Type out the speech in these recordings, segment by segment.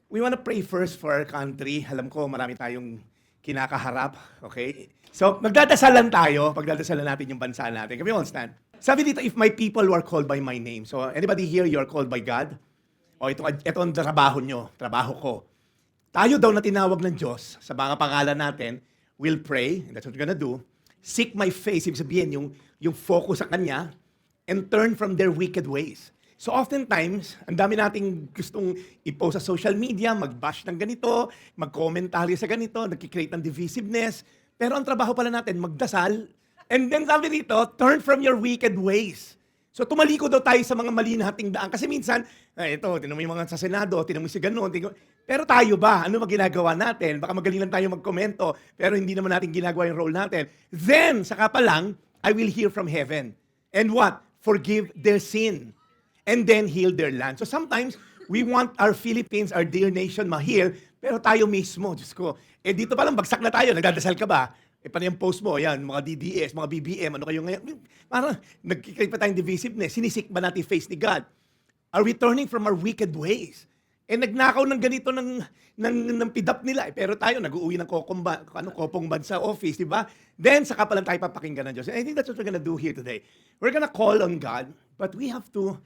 We want to pray first for our country. Alam ko, marami tayong kinakaharap, okay? So, magdadasalan tayo, pagdadasalan natin yung bansa natin. Can we all stand? Sabi dito, if my people who are called by my name. So, anybody here, you are called by God? O ito ang trabaho nyo, trabaho ko. Tayo daw na tinawag ng Diyos, sa mga pangalan natin, will pray, and that's what we're gonna do, seek my face, ibig sabihin, yung focus sa Kanya, and turn from their wicked ways. So oftentimes, ang dami nating gustong i-post sa social media, mag-bash ng ganito, mag-commentary sa ganito, nag-create ng divisiveness. Pero ang trabaho pala natin, magdasal. And then sabi dito, turn from your wicked ways. So tumaliko daw tayo sa mga mali nating daan. Kasi minsan, ito, tinan mo yung mga sa Senado, tinan mo si gano'n. Pero tayo ba? Ano ba ginagawa natin? Baka magaling lang tayo magkomento, pero hindi naman natin ginagawa yung role natin. Then, saka pa lang, I will hear from heaven. And what? Forgive their sin. And then heal their land. So sometimes, we want our Philippines, our dear nation, ma-heal, pero tayo mismo, Diyos ko, dito pa lang, bagsak na tayo, nagdadasal ka ba? Paano yung post mo? Yan, mga DDS, mga BBM, ano kayo ngayon? Parang, nagkikita pa tayong divisiveness. Sinisik ba natin face ni God? Are we turning from our wicked ways? Nagnakaw ng ganito ng pidap nila. Pero tayo, nag-uuwi ng kopong ban sa office, di ba? Then, saka pa lang tayo papakinggan ng Diyos. And I think that's what we're gonna do here today. We're gonna call on God, but we have to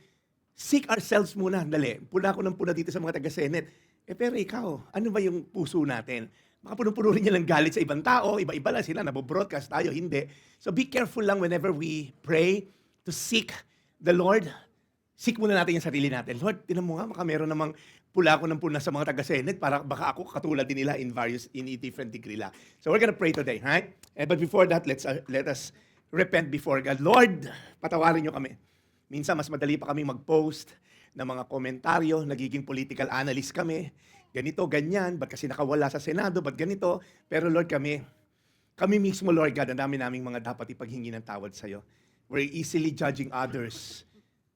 seek ourselves muna. Dali, puna ko ng puna dito sa mga taga-Senate. Pero ikaw, ano ba yung puso natin? Baka puno-puno rin yan ng galit sa ibang tao. Iba-iba lang sila, nabobroadcast tayo, hindi. So be careful lang whenever we pray to seek the Lord. Seek muna natin yung sarili natin. Lord, tinan mo nga, baka meron namang pula ko ng puna sa mga taga-Senate para baka ako katulad din nila in a different degree lang. So we're gonna pray today, right? But before that, let us repent before God. Lord, patawarin niyo kami. Minsan, mas madali pa kami mag-post ng mga komentaryo, nagiging political analyst kami, ganito, ganyan, ba't kasi nakawala sa Senado, ba't ganito? Pero Lord, kami mismo, Lord God, ang dami naming mga dapat ipaghingi ng tawad sa'yo. We're easily judging others.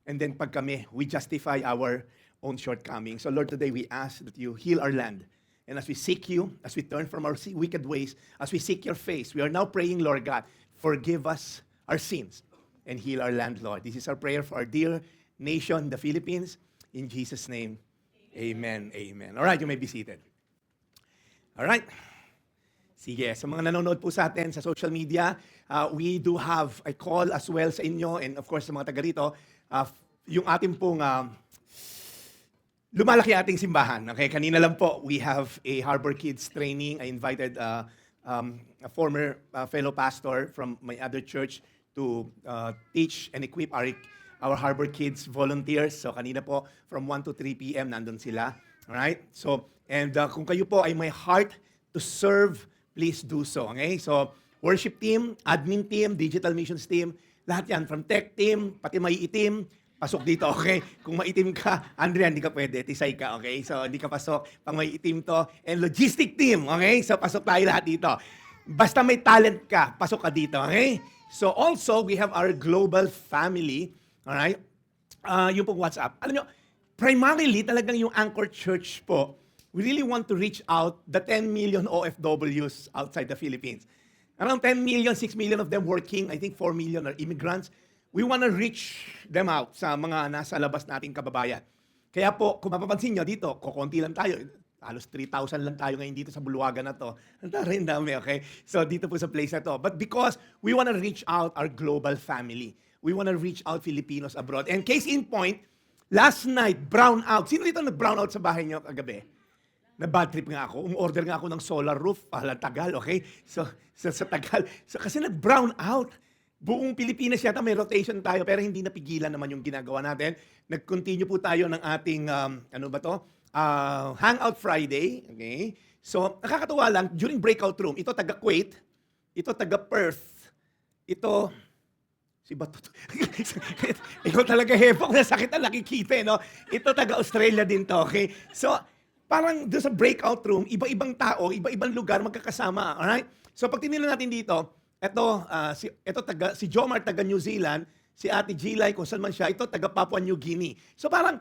And then pag kami, we justify our own shortcomings. So Lord, today we ask that you heal our land. And as we seek you, as we turn from our wicked ways, as we seek your face, we are now praying, Lord God, forgive us our sins and heal our land, Lord. This is our prayer for our dear nation, the Philippines. In Jesus' name, amen, amen. All right, you may be seated. All right. Sige, sa mga nanonood po sa atin sa social media, we do have a call as well sa inyo and of course sa mga taga rito, yung ating pong lumalaki ating simbahan. Okay, kanina lang po, we have a Harbor Kids training. I invited a former fellow pastor from my other church to teach and equip our Harbor Kids volunteers. So kanina po, from 1 to 3 p.m. nandun sila. Alright? So, and kung kayo po ay may heart to serve, please do so. Okay? So, worship team, admin team, digital missions team, lahat yan. From tech team, pati may itim, pasok dito, okay? Kung maitim ka, Andrea, hindi ka pwede, tisay ka, okay? So, hindi ka pasok, pang may itim to. And logistic team, okay? So, pasok tayo lahat dito. Basta may talent ka, pasok ka dito, okay? So also, we have our global family, alright? Yung pong WhatsApp. Alam nyo, primarily, talagang yung Anchor Church po, we really want to reach out the 10 million OFWs outside the Philippines. Around 10 million, 6 million of them working, I think 4 million are immigrants. We want to reach them out sa mga nasa labas nating kababayan. Kaya po, kung mapapansin nyo dito, kukunti lang tayo. Halos 3,000 lang tayo ngayon dito sa Buluwagan na to. Ang dami, okay? So dito po sa place na to. But because we want to reach out our global family. We want to reach out Filipinos abroad. And case in point, last night, brown out. Sino dito nag-brown out sa bahay nyo kagabi? Na bad trip nga ako. Umorder nga ako ng solar roof. Tagal, okay? So sa Tagal. So kasi nag-brown out. Buong Pilipinas yata may rotation tayo pero hindi napigilan naman yung ginagawa natin. Nag-continue po tayo ng ating, ano ba to? Hangout Friday, okay? So, nakakatuwa lang, during breakout room, ito taga Kuwait, ito taga Perth, ito, si Bato. Ikaw talaga hepok na sakit na nakikita, no? Ito taga Australia din to, okay? So, parang doon sa breakout room, iba-ibang tao, iba-ibang lugar magkakasama, alright? So, pag tinila natin dito, si Jomar taga New Zealand, si Ate Gilay, kung saan man siya, ito taga Papua New Guinea. So, parang,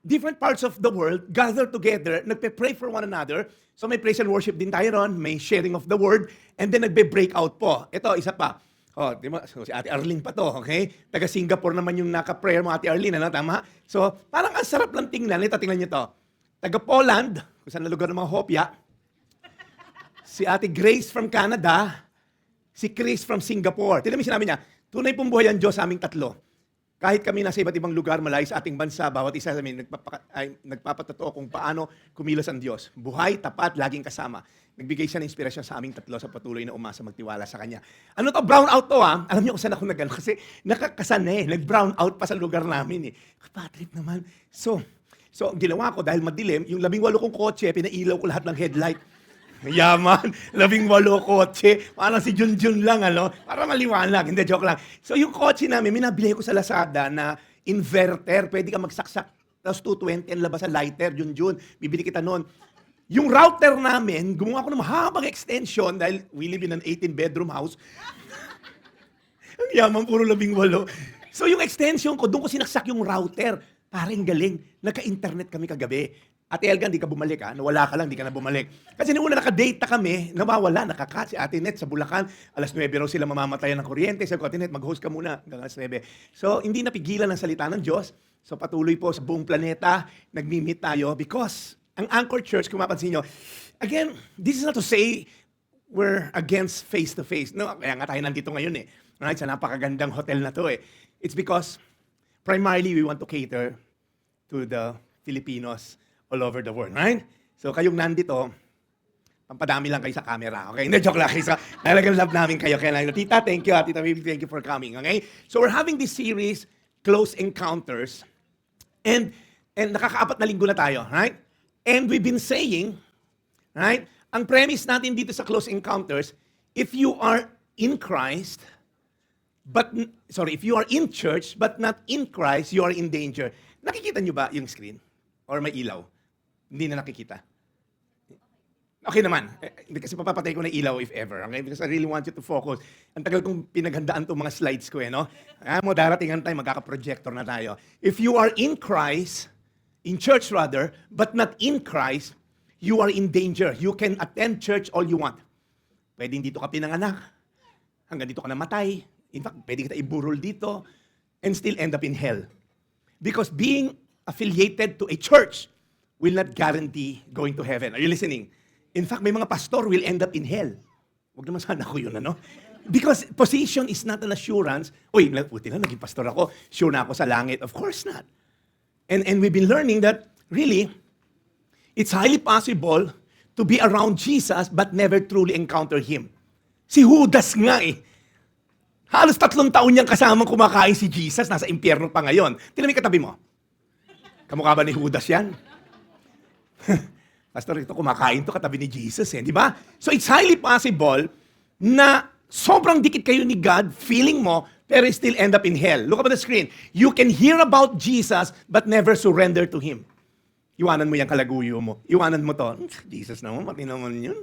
different parts of the world gather together, nagpe-pray for one another. So may praise and worship din tayo ron, may sharing of the word, and then nagbe-breakout po. Ito, isa pa. Oh, di ba? So, si Ate Arlene pa to, okay? Taga Singapore naman yung naka-prayer mo, Ate Arlene, ano? Tama? So, parang ang sarap lang tingnan. Ito, tingnan nyo to. taga Poland, kung saan na lugar ng mga hopya, si Ate Grace from Canada, si Chris from Singapore. Tignan mo yung sinabi niya, tunay pong buhay ang Diyos sa aming tatlo. Kahit kami nasa iba't ibang lugar, malayo sa ating bansa, bawat isa sa amin nagpapatotoo kung paano kumilos ang Diyos. Buhay, tapat, laging kasama. Nagbigay siya ng inspirasyon sa aming tatlo sa patuloy na umasa magtiwala sa Kanya. Ano to? Brown out to ha? Alam niyo kung saan ako nag kasi nakakasan eh. Nag-brown out pa sa lugar namin eh. Patrick naman. So, ang ginawa ko dahil madilim, yung 18 kong kotse, pinailaw ko lahat ng headlight. Yaman, 18 kotse. Parang si Junjun lang, ano? Para maliwanag. Hindi, joke lang. So yung kotse namin, minabili ko sa Lazada na inverter. Pwede ka magsaksak. Tapos 220 ang labas sa lighter, Junjun. Bibili kita noon. Yung router namin, gumawa ko ng mahabang extension dahil we live in an 18-bedroom house. Ang yaman, puro 18. So yung extension ko, doon ko sinaksak yung router. Parang galing. Nagka-internet kami kagabi. Ate Elga, hindi ka bumalik ha? Nawala ka lang, hindi ka na bumalik. Kasi nung una nakadate na kami, nawawala, nakaka si Ate Net sa Bulacan. Alas 9 raw sila mamamatayan ng kuryente. Sabi ko, Ate Net, mag-host ka muna hanggang alas 9. So, hindi napigilan ang salita ng Diyos. So, patuloy po sa buong planeta, nagmi-meet tayo because ang Anchor Church, kung mapansin nyo, again, this is not to say we're against face-to-face. No, kaya nga tayo nandito ngayon eh. Right? Sa napakagandang hotel na to eh. It's because primarily we want to cater to the Filipinos all over the world, right? So kayong nandito, pampadami lang kayo sa camera, okay? Hindi, joke lang kayo. Talagang love namin kayo. Kaya lang, Tita, thank you. Tita Baby, thank you for coming, okay? So we're having this series, Close Encounters, and nakakaapat na linggo na tayo, right? And we've been saying, right, ang premise natin dito sa Close Encounters, if you are in Christ, if you are in church, but not in Christ, you are in danger. Nakikita nyo ba yung screen? Or may ilaw? Hindi na nakikita. Okay naman. Hindi kasi papapatay ko na ilaw if ever. Okay? Because I really want you to focus. Ang tagal kong pinaghandaan itong mga slides ko no? Darating ang time, magkaka-projector na tayo. If you are in Christ, in church rather, but not in Christ, you are in danger. You can attend church all you want. Pwedeng dito ka pinanganak. Hanggang dito ka namatay. In fact, pwede kita iburol dito and still end up in hell. Because being affiliated to a church will not guarantee going to heaven. Are you listening? In fact, may mga pastor will end up in hell. Huwag naman sana ako yun, ano? Because position is not an assurance. Uy, buti na, naging pastor ako. Sure na ako sa langit. Of course not. And we've been learning that, really, it's highly possible to be around Jesus but never truly encounter Him. Si Judas nga eh. Halos 3 taon niyang kasamang kumakain si Jesus. Nasa impyerno pa ngayon. Tingnan mo yung katabi mo. Kamukha ba ni Judas yan? Pastor, ito kumakain to katabi ni Jesus eh, di ba? So it's highly possible na sobrang dikit kayo ni God, feeling mo, pero still end up in hell. Look up at the screen. You can hear about Jesus but never surrender to Him. Iwanan mo yung kalaguyo mo. Iwanan mo to. Jesus naman, pati naman yun.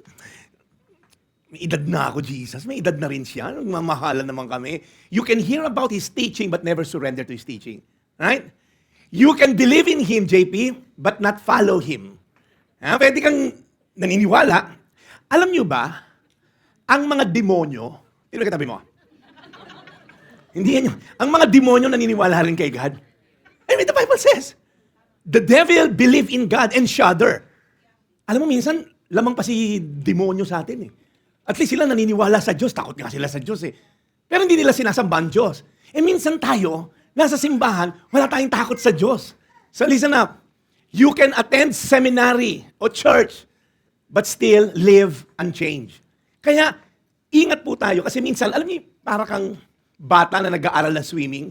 May edad na ako, Jesus. May edad na rin siya. Nagmamahalan naman kami. You can hear about His teaching but never surrender to His teaching. Right? You can believe in Him, JP, but not follow Him. Pwede kang naniniwala. Alam nyo ba, ang mga demonyo, sino katabi mo? Hindi yan yun. Ang mga demonyo naniniwala rin kay God. I mean, the Bible says, the devil believe in God and shudder. Alam mo, minsan, lamang pa si demonyo sa atin eh. At least sila naniniwala sa Diyos. Takot nga sila sa Diyos eh. Pero hindi nila sinasamba ang Diyos. Minsan tayo, nasa simbahan, wala tayong takot sa Diyos. So listen up. You can attend seminary o church, but still live unchanged. Kaya, ingat po tayo. Kasi minsan, alam niyo, para kang bata na nag-aaral ng swimming.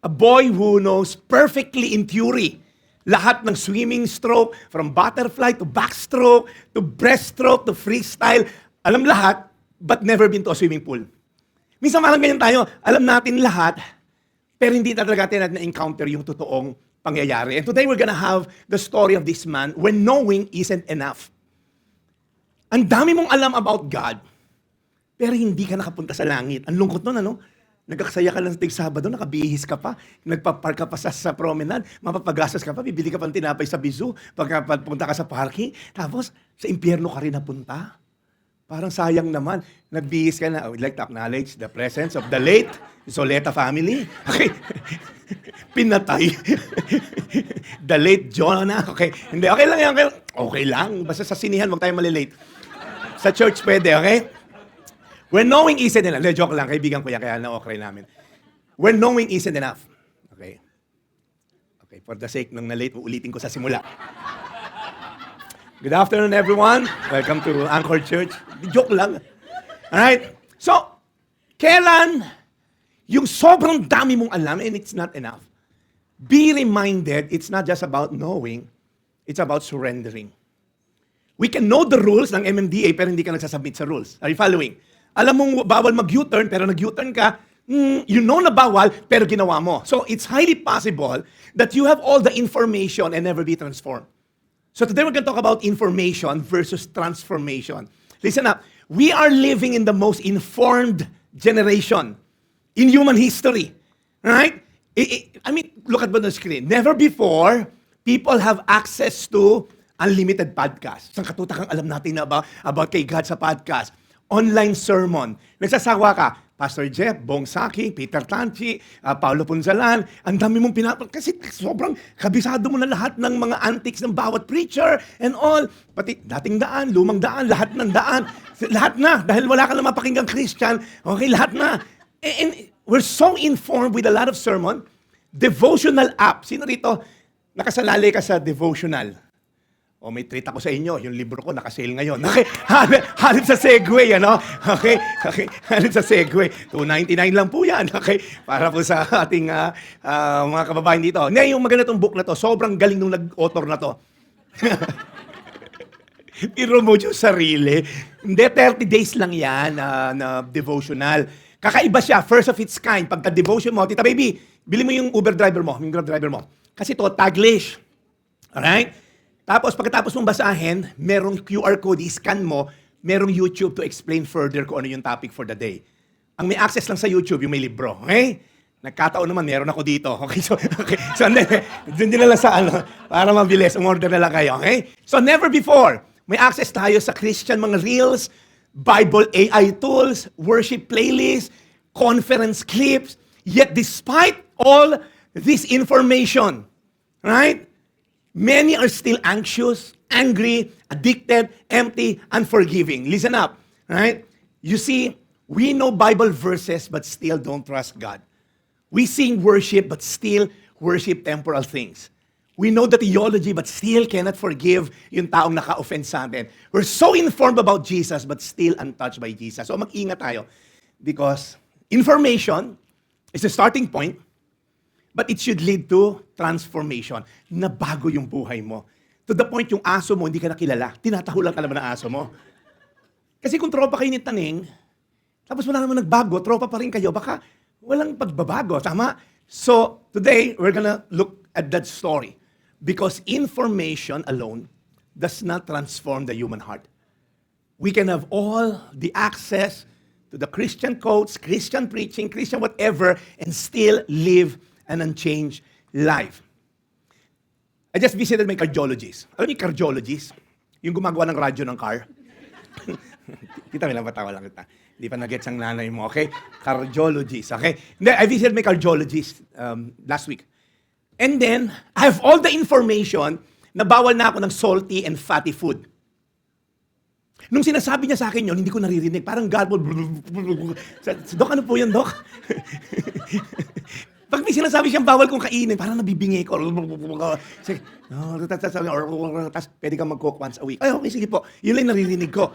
A boy who knows perfectly in theory lahat ng swimming stroke, from butterfly to backstroke, to breaststroke, to freestyle. Alam lahat, but never been to a swimming pool. Minsan parang ganyan tayo, alam natin lahat, pero hindi talaga natin na-encounter yung totoong pangyayari. And today we're gonna have the story of this man when knowing isn't enough. Ang dami mong alam about God, pero hindi ka nakapunta sa langit. Ang lungkot nun, ano? Nagkakasaya ka lang sa Sabado, nakabihis ka pa, nagpapark ka pa sa promenade, mapapagastos ka pa, bibili ka pa ng tinapay sa Bizu, pagpunta ka sa parking, tapos sa impyerno ka rin napunta. Parang sayang naman. Nagbihis ka na. I would like to acknowledge the presence of the late Zoleta family. Okay. Pinatay. The late Jonah. Okay. Hindi, okay lang yan. Okay lang. Basta sa sinihan, huwag tayo malilate. Sa church pwede, okay? When knowing isn't enough. Hindi, joke lang. Kaibigan ko yan, kaya na-okay namin. When knowing isn't enough. Okay. Okay, for the sake ng na-late, uulitin ko sa simula. Good afternoon, everyone. Welcome to Anchor Church. Joke lang. Alright? So, kailan yung sobrang dami mong alam and it's not enough, be reminded, it's not just about knowing, it's about surrendering. We can know the rules ng MMDA pero hindi ka nagsasubmit sa rules. Are you following? Alam mong bawal mag-U-turn pero nag-U-turn ka, you know na bawal pero ginawa mo. So it's highly possible that you have all the information and never be transformed. So today we're going to talk about information versus transformation. Listen up. We are living in the most informed generation in human history. Right? I mean, look at the screen. Never before, people have access to unlimited podcasts. Isang katutakang alam natin na about kay God sa podcast. Online sermon. Nagsasawa ka, Pastor Jeff, Bong Saki, Peter Tanchi, Paulo Punzalan, ang dami mong kasi sobrang kabisado mo na lahat ng mga antics ng bawat preacher and all. Pati dating daan, lumang daan, lahat ng daan. Lahat na. Dahil wala ka lang mapakinggang Christian, okay, lahat na. And we're so informed with a lot of sermon. Devotional app. Sino rito nakasalalay ka sa devotional? O may treat ako sa inyo, yung libro ko nakasale ngayon. Okay, halip sa Segway, ano? Okay, halip sa Segway. $2.99 lang po yan, okay? Para po sa ating mga kababayan dito. Ngayon, yung maganda tong book na to, sobrang galing nung nag-author na to. I-promote yung sarili. Hindi, 30 days lang yan na devotional. Kakaiba siya, first of its kind. Pagka-devotion mo, Tita Baby, bili mo yung Uber driver mo, yung Grab driver mo. Kasi to Taglish. Alright? Tapos pagkatapos mong basahin, merong QR code, i-scan mo, merong YouTube to explain further kung ano yung topic for the day. Ang may access lang sa YouTube, yung may libro. Okay? Nagkataon naman, meron ako dito. Okay, so dun din na lang sa para mabilis, umorder na lang kayo. Okay? So never before, may access tayo sa Christian mga reels, Bible AI tools, worship playlists, conference clips. Yet despite all this information, right? Many are still anxious, angry, addicted, empty, unforgiving. Listen up, right? You see, we know Bible verses but still don't trust God. We sing worship but still worship temporal things. We know the theology but still cannot forgive yung taong naka-offend sa atin. We're so informed about Jesus but still untouched by Jesus. So mag-ingat tayo because information is the starting point. But it should lead to transformation. Na bago yung buhay mo. To the point yung aso mo, hindi ka nakilala. Tinatahulan ka naman ng aso mo. Kasi kung tropa kayo ni Taning, tapos wala naman nagbago, tropa pa rin kayo, baka walang pagbabago. Tama? So, today, we're gonna look at that story. Because information alone does not transform the human heart. We can have all the access to the Christian quotes, Christian preaching, Christian whatever, and still live an unchanged life. I just visited my cardiologist. Alam niyo yung cardiologist? Yung gumagawa ng radyo ng car. Kita mo lang, patawa lang kita. Hindi pa nag-gets ang nanay mo, okay? Cardiologist, okay? Hindi, I visited my cardiologist last week. And then, I have all the information na bawal na ako ng salty and fatty food. Nung sinasabi niya sa akin yun, hindi ko naririnig. Parang God, Dok, ano po yun, Dok? Pag may sinasabi siyang bawal kong kainin, parang nabibingi ko. Tapos pwede kang mag-cook once a week. Ay, okay, sige po. Yun lang naririnig ko.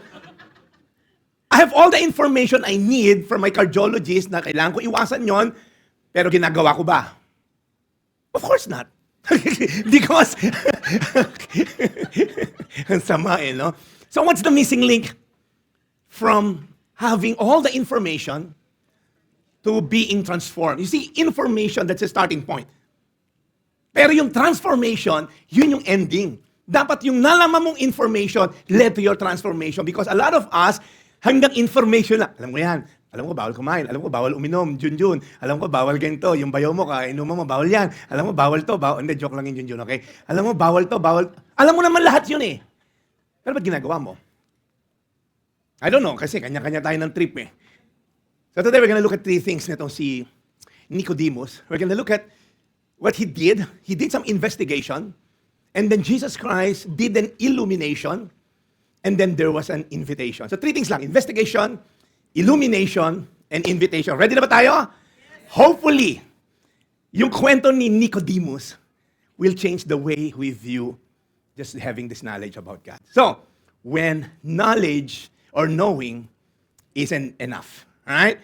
I have all the information I need from my cardiologist na kailangan ko iwasan yon, pero ginagawa ko ba? Of course not. Because, ang sama no? So what's the missing link from having all the information to being transformed? You see, information, that's a starting point. Pero yung transformation, yun yung ending. Dapat yung nalaman mong information led to your transformation. Because a lot of us, hanggang information na, alam ko yan, alam ko bawal kumain, alam ko bawal uminom, Junjun, alam ko bawal ganito, yung bayaw mo, inuman mo, bawal yan, alam mo bawal to, hindi, joke lang yung Junjun, okay? Alam mo bawal to, alam mo naman lahat yun eh. Pero ba't ginagawa mo? I don't know, kasi kanya-kanya tayo ng trip eh. So today we're going to look at three things nitong si Nicodemus. We're going to look at what he did some investigation, and then Jesus Christ did an illumination, and then there was an invitation. So three things lang: investigation, illumination, and invitation. Ready na ba tayo? Yes. Hopefully, yung kwento ni Nicodemus will change the way we view just having this knowledge about God. So, when knowledge or knowing isn't enough, all right?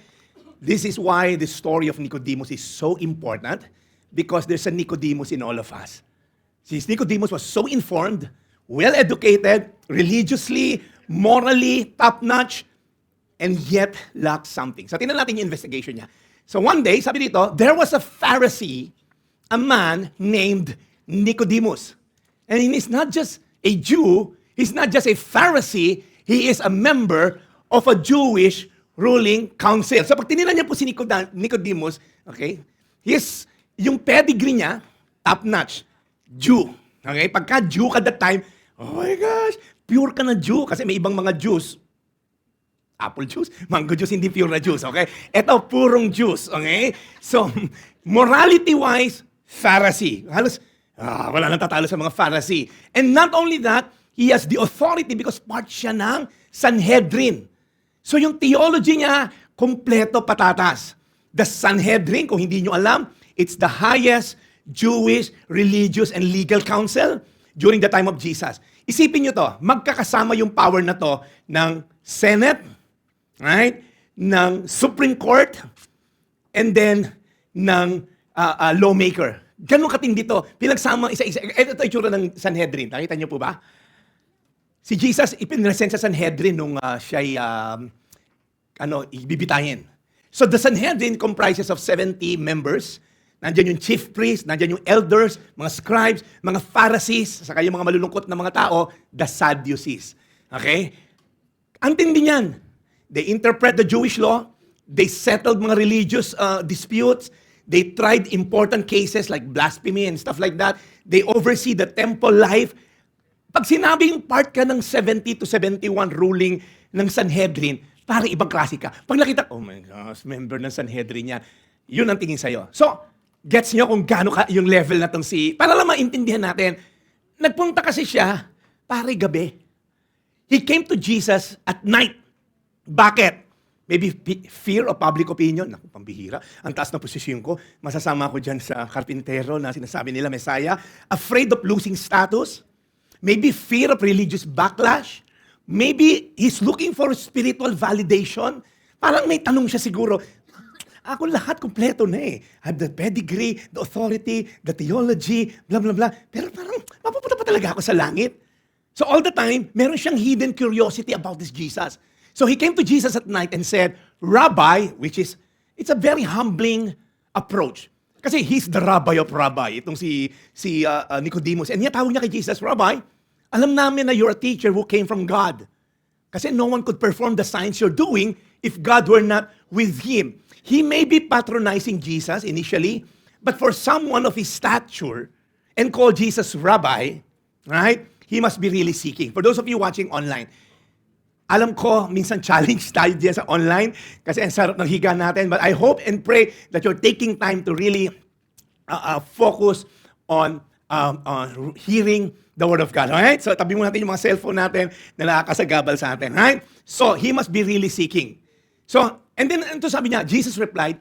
This is why the story of Nicodemus is so important, because there's a Nicodemus in all of us. Since Nicodemus was so informed, well-educated, religiously, morally, top-notch, and yet lacked something. So, tingnan natin yung investigation niya. So, one day, sabi dito, there was a Pharisee, a man named Nicodemus. And he's not just a Jew, he's not just a Pharisee, he is a member of a Jewish ruling council. So pag tinignan niya po si Nicodemus, okay, yung pedigree niya, top-notch, Jew. Okay, pagka Jew ka that time, oh my gosh, pure ka na Jew. Kasi may ibang mga Jews, apple juice, mango juice, hindi pure na juice, okay? Ito, purong juice, okay? So, morality-wise, Pharisee. Halos, wala nang tatalo sa mga Pharisee. And not only that, he has the authority because part siya ng Sanhedrin. So yung theology niya, kompleto patatas. The Sanhedrin, kung hindi nyo alam, it's the highest Jewish, religious, and legal council during the time of Jesus. Isipin nyo to, magkakasama yung power na to ng Senate, right? Ng Supreme Court, and then ng lawmaker. Ganun katindi to. Pinagsama isa-isa. Ito yung itsura ng Sanhedrin. Nakita niyo po ba? Si Jesus, ipinresent sa Sanhedrin nung siya'y ibibitahin. So the Sanhedrin comprises of 70 members. Nandiyan yung chief priest, nandiyan yung elders, mga scribes, mga Pharisees, saka yung mga malulungkot na mga tao, the Sadducees. Okay? Ang tindi niyan. They interpret the Jewish law. They settled mga religious disputes. They tried important cases like blasphemy and stuff like that. They oversee the temple life. Pag sinabing part ka ng 70 to 71 ruling ng Sanhedrin, parang ibang klase ka. Pag nakita, oh my gosh, member ng Sanhedrin yan. Yun ang tingin sa'yo. So, gets nyo kung gaano ka yung level na tong para lang maintindihan natin, nagpunta kasi siya, pare gabi. He came to Jesus at night. Bakit? Maybe fear of public opinion. Naku, pambihira. Ang taas na posisyon ko. Masasama ko dyan sa karpintero na sinasabi nila Messiah. Afraid of losing status. Maybe fear of religious backlash. Maybe he's looking for spiritual validation. Parang may tanong siya siguro. Ako lahat kompleto na eh. I have the pedigree, the authority, the theology, blah, blah, blah. Pero parang mapupunta pa talaga ako sa langit. So all the time, meron siyang hidden curiosity about this Jesus. So he came to Jesus at night and said, Rabbi, it's a very humbling approach. Kasi he's the rabbi of rabbi, itong si Nicodemus. And tawag niya kay Jesus, Rabbi, alam namin na you're a teacher who came from God. Kasi no one could perform the signs you're doing if God were not with him. He may be patronizing Jesus initially, but for someone of his stature and call Jesus Rabbi, right, he must be really seeking. For those of you watching online, alam ko, minsan challenge tayo diyan sa online kasi ang sarap ng higa natin. But I hope and pray that you're taking time to really focus on hearing the Word of God. Alright? So tabi mo natin yung mga cellphone natin na nakakasagabal sa atin. Alright? So he must be really seeking. So, and then ito sabi niya, Jesus replied,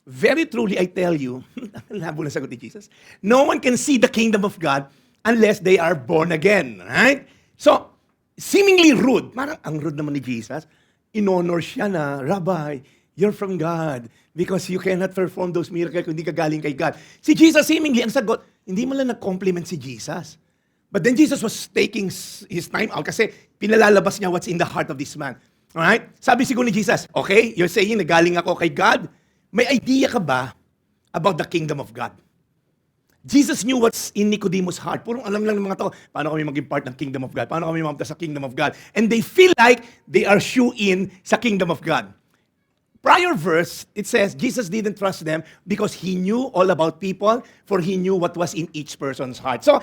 very truly I tell you, labo na sagot ni Jesus, no one can see the kingdom of God unless they are born again. Right? So, seemingly rude. Parang ang rude naman ni Jesus. In-honor siya na, Rabbi, you're from God because you cannot perform those miracles kung hindi ka galing kay God. Si Jesus seemingly, ang sagot, hindi mo lang nag-compliment si Jesus. But then Jesus was taking his time out kasi pinalalabas niya what's in the heart of this man. Alright? Sabi siguro ni Jesus, okay, you're saying na galing ako kay God. May idea ka ba about the kingdom of God? Jesus knew what's in Nicodemus' heart. Purong alam lang ng mga to, paano kami maging part ng kingdom of God? Paano kami mamunta sa kingdom of God? And they feel like they are shoe-in sa kingdom of God. Prior verse, it says, Jesus didn't trust them because he knew all about people, for he knew what was in each person's heart. So,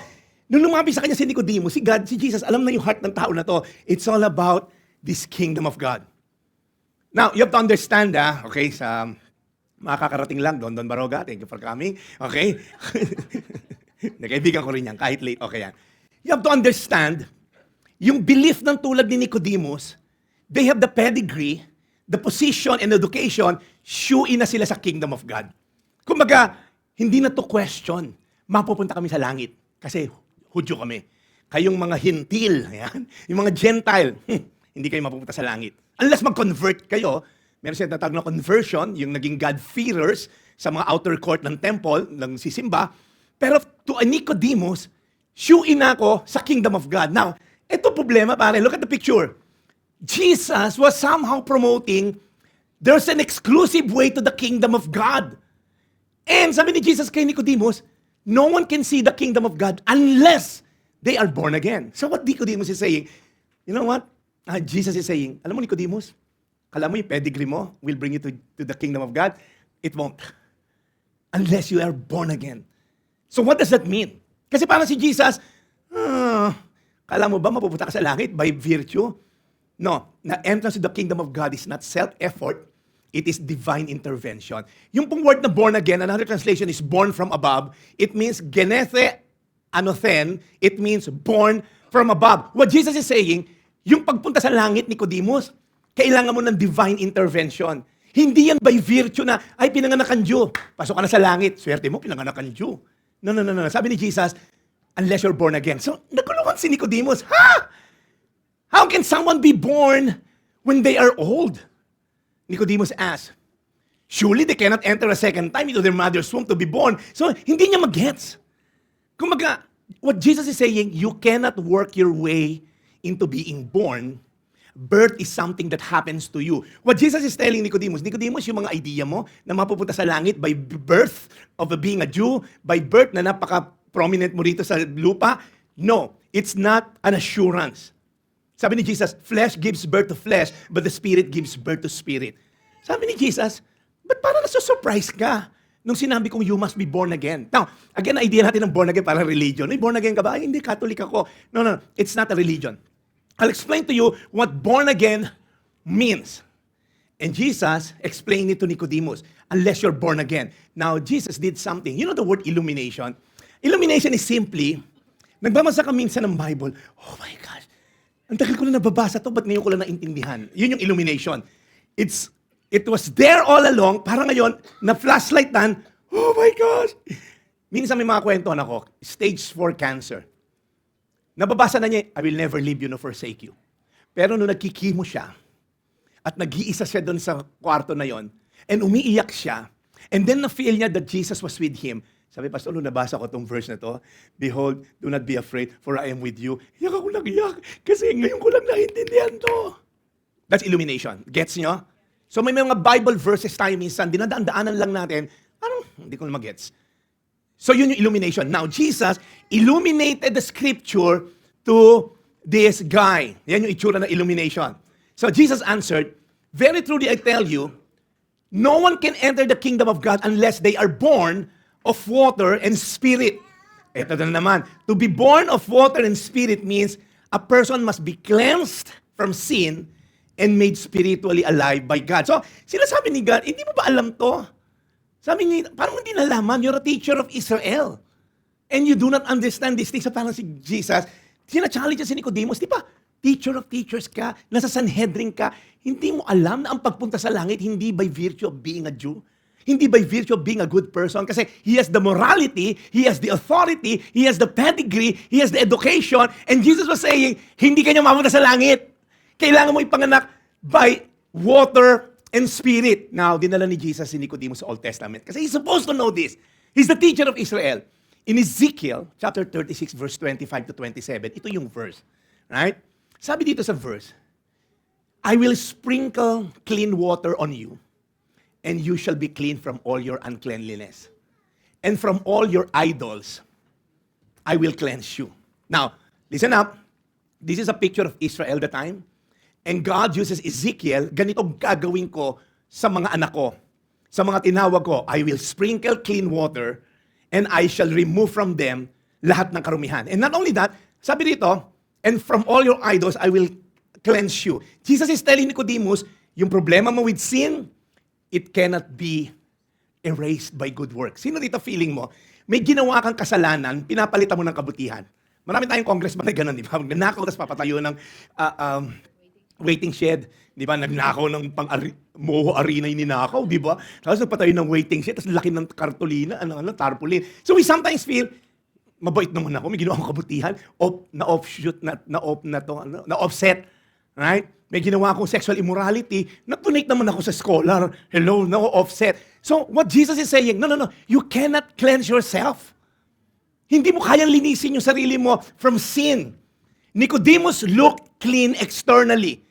nung lumabi sa kanya si Nicodemus, si Jesus, alam na yung heart ng tao na to. It's all about this kingdom of God. Now, you have to understand, okay, Makakarating lang, Don Baroga, thank you for coming. Okay? Nakaibigan ko rin yan, kahit late, okay yan. You have to understand, yung belief ng tulad ni Nicodemus, they have the pedigree, the position and education, shoe-in na sila sa kingdom of God. Kumbaga, hindi na to question, mapupunta kami sa langit. Kasi Hudyo kami. Kayong mga hintil, ayan, yung mga Gentile, hindi kayo mapupunta sa langit. Unless mag-convert kayo, meron siya natawag na conversion, yung naging God-fearers sa mga outer court ng temple, ng sisimba. Pero to a Nicodemus, shoe-in ako sa kingdom of God. Now, ito problema, pare. Look at the picture. Jesus was somehow promoting there's an exclusive way to the kingdom of God. And sabi ni Jesus kay Nicodemus, no one can see the kingdom of God unless they are born again. So what Nicodemus is saying, you know what? Jesus is saying, alam mo Nicodemus, kala mo yung pedigree mo will bring you to the kingdom of God? It won't. Unless you are born again. So what does that mean? Kasi parang si Jesus, kala mo ba mapupunta ka sa langit by virtue? No. Na entrance to the kingdom of God is not self-effort. It is divine intervention. Yung pong word na born again, another translation is born from above. It means genethe anothen. It means born from above. What Jesus is saying, yung pagpunta sa langit, Nicodemus, kailangan mo ng divine intervention. Hindi yan by virtue na, ay, pinanganak kang Jew. Pasok ka na sa langit. Swerte mo, pinanganak kang Jew. No. Sabi ni Jesus, unless you're born again. So, naguluhan si Nicodemus, How can someone be born when they are old? Nicodemus asked, surely they cannot enter a second time into their mother's womb to be born. So, hindi niya mag-gets. Kumbaga, what Jesus is saying, you cannot work your way into being born. Birth is something that happens to you. What Jesus is telling Nicodemus, yung mga idea mo na mapupunta sa langit by birth of being a Jew, by birth na napaka-prominent mo rito sa lupa, no, it's not an assurance. Sabi ni Jesus, flesh gives birth to flesh, but the spirit gives birth to spirit. Sabi ni Jesus, ba't parang nasusurprise ka nung sinabi kong you must be born again? Now, again, idea natin ng born again parang religion. Ay, born again ka ba? Ay, hindi, Catholic ako. No, it's not a religion. I'll explain to you what born again means. And Jesus explained it to Nicodemus, unless you're born again. Now, Jesus did something. You know the word illumination? Illumination is simply, nagbabasa ka minsan ng Bible, oh my gosh, ang tagal ko na nababasa to, ba't ngayon ko lang naintindihan? Yun yung illumination. It was there all along, para ngayon, na-flashlight tan, oh my gosh. Minsan may mga kwento na ako, stage 4 cancer. Nababasa na niya, I will never leave you nor forsake you. Pero nung nagkikimo siya, at nag-iisa siya doon sa kwarto na yon, and umiiyak siya, and then na-feel niya that Jesus was with him. Sabi, Pastor, nung nabasa ko itong verse na to, behold, do not be afraid, for I am with you. Iyak ako nag-iyak, kasi ngayon ko lang naintindihan to. That's illumination. Gets nyo? So may mga Bible verses tayo minsan, dinadaan-daanan lang natin, parang hindi ko na mag-gets. So yun yung illumination. Now, Jesus illuminated the scripture to this guy. Yan yung itsura ng illumination. So Jesus answered, very truly I tell you, no one can enter the kingdom of God unless they are born of water and spirit. Ito na naman. To be born of water and spirit means a person must be cleansed from sin and made spiritually alive by God. So, sinasabi ni God, hindi mo ba alam to? Sabi niya, parang hindi nalaman, you're a teacher of Israel. And you do not understand these things. So parang si Jesus, sina-challenge si Nicodemus, di ba? Teacher of teachers ka, nasa Sanhedrin ka, hindi mo alam na ang pagpunta sa langit, hindi by virtue of being a Jew. Hindi by virtue of being a good person. Kasi he has the morality, he has the authority, he has the pedigree, he has the education. And Jesus was saying, hindi ka niya mapunta sa langit. Kailangan mo ipanganak by water and spirit. Now, dinala ni Jesus si Nicodemus sa Old Testament. Kasi he's supposed to know this. He's the teacher of Israel. In Ezekiel, chapter 36, verse 25 to 27, ito yung verse. Right? Sabi dito sa verse, I will sprinkle clean water on you, and you shall be clean from all your uncleanliness. And from all your idols, I will cleanse you. Now, listen up. This is a picture of Israel at the time. And God uses Ezekiel, ganito gagawin ko sa mga anak ko. Sa mga tinawag ko, I will sprinkle clean water and I shall remove from them lahat ng karumihan. And not only that, sabi dito, and from all your idols, I will cleanse you. Jesus is telling Nicodemus, yung problema mo with sin, it cannot be erased by good works. Sino dito feeling mo, may ginawa kang kasalanan, pinapalitan mo ng kabutihan? Marami tayong congressman na gano'n, di ba? Nagnakaw, tapos papatayo ng waiting shed. Di ba? Nagnakaw ng Moho Arena yung ninakaw, di ba? Tapos nagpatayo ng waiting shed, tapos laki ng kartolina, tarpaulin. So we sometimes feel, mabait naman ako, may ginawa akong kabutihan, na-offset, right? May ginawa akong sexual immorality, nag-donate naman ako sa scholar, hello, na-offset. So what Jesus is saying, no, you cannot cleanse yourself. Hindi mo kayang linisin yung sarili mo from sin. Nicodemus looked clean externally.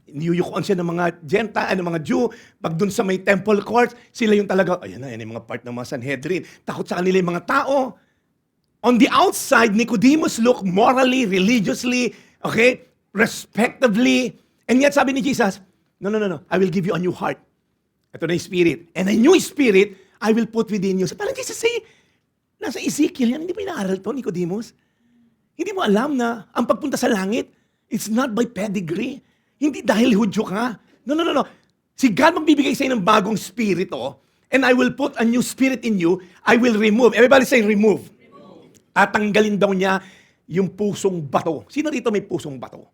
Niyuyukuan siya ng mga Gentile, ng mga Jew. Pag dun sa may temple courts, sila yung talaga, ayan yung mga part ng mga Sanhedrin. Takot sa kanila yung mga tao. On the outside, Nicodemus looked morally, religiously, okay, respectably. And yet sabi ni Jesus, no, I will give you a new heart. Ito na yung spirit. And a new spirit, I will put within you. So parang Jesus say, nasa Ezekiel yan, hindi mo inaaral to, Nicodemus? Hindi mo alam na ang pagpunta sa langit, it's not by pedigree. Hindi dahil Hudyo ka. No. Si God magbibigay sa'yo ng bagong spirito, and I will put a new spirit in you, I will remove. Everybody say remove. At tanggalin daw niya yung pusong bato. Sino dito may pusong bato?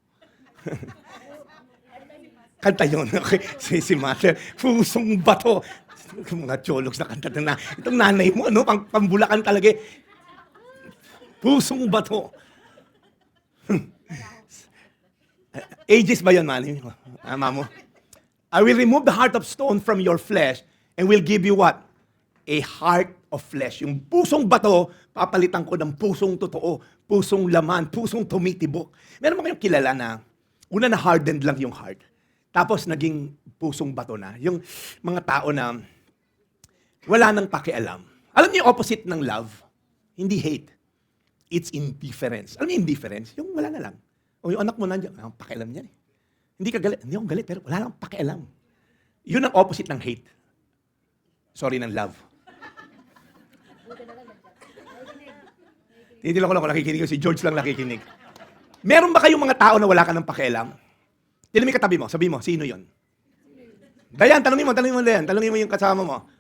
Kanta yun. Okay. Si Mother, pusong bato. Mga chologs na kanta na. Itong nanay mo, pambulakan talaga. Pusong bato. Ages ba yun, Manny? Mamo? I will remove the heart of stone from your flesh and will give you what? A heart of flesh. Yung pusong bato, papalitan ko ng pusong totoo, pusong laman, pusong tumitibok. Meron mo kayong kilala na, una na hardened lang yung heart. Tapos naging pusong bato na. Yung mga tao na wala nang pakialam. Alam niyo yung opposite ng love? Hindi hate. It's indifference. Alam niyo indifference? Yung wala na lang. O yung anak mo nandiyan, wala akong pakialam niyan eh. Hindi ka galit. Hindi ako galit, pero wala akong pakialam. Yun ang opposite ng hate. Sorry, ng love. Hindi lang ko nakikinig. Si George lang nakikinig. Meron ba kayong mga tao na wala ka ng pakialam? Tila may katabi mo, sabi mo, sino yun? Dayan, tanongin mo, Dayan. Tanongin mo yung kasama mo.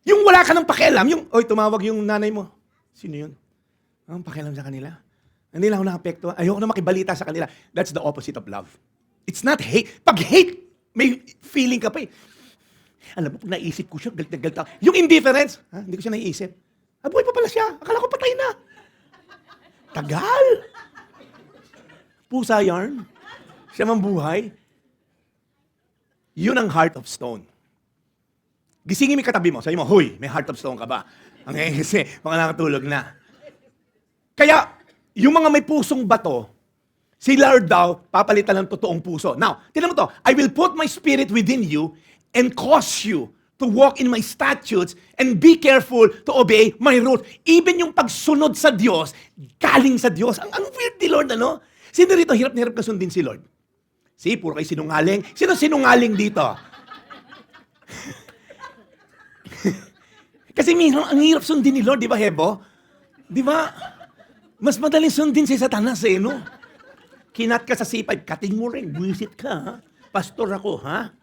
Yung wala ka ng pakialam, tumawag yung nanay mo. Sino yun? Ang pakialam sa kanila. Hindi lang ako nakapekto. Ayoko na makibalita sa kanila. That's the opposite of love. It's not hate. Pag hate, may feeling ka pa eh. Alam mo, pag naisip ko siya, galit na galit ako. Yung indifference, hindi ko siya naiisip. Buhay pa pala siya. Akala ko patay na. Tagal. Pusa yarn. Siya man buhay. Yun ang heart of stone. Gisingin mo yung katabi mo. Sabi mo, huy, may heart of stone ka ba? Kasi mga nakatulog na. Kaya, yung mga may pusong bato, si Lord daw, papalitan ng totoong puso. Now, tignan mo to, I will put my spirit within you and cause you to walk in my statutes and be careful to obey my rules. Even yung pagsunod sa Diyos, galing sa Diyos. Ang weird ni Lord, ano? Sino rito hirap na hirap ka sundin si Lord? Puro kayo sinungaling. Sino sinungaling dito? Kasi minsan, ang hirap sundin ni Lord, di ba, Hebo? Di ba? Mas madaling sundin si Satanas no? Kinat ka sa C5, kating mo rin, buwisit ka, ha? Pastor ako, ha?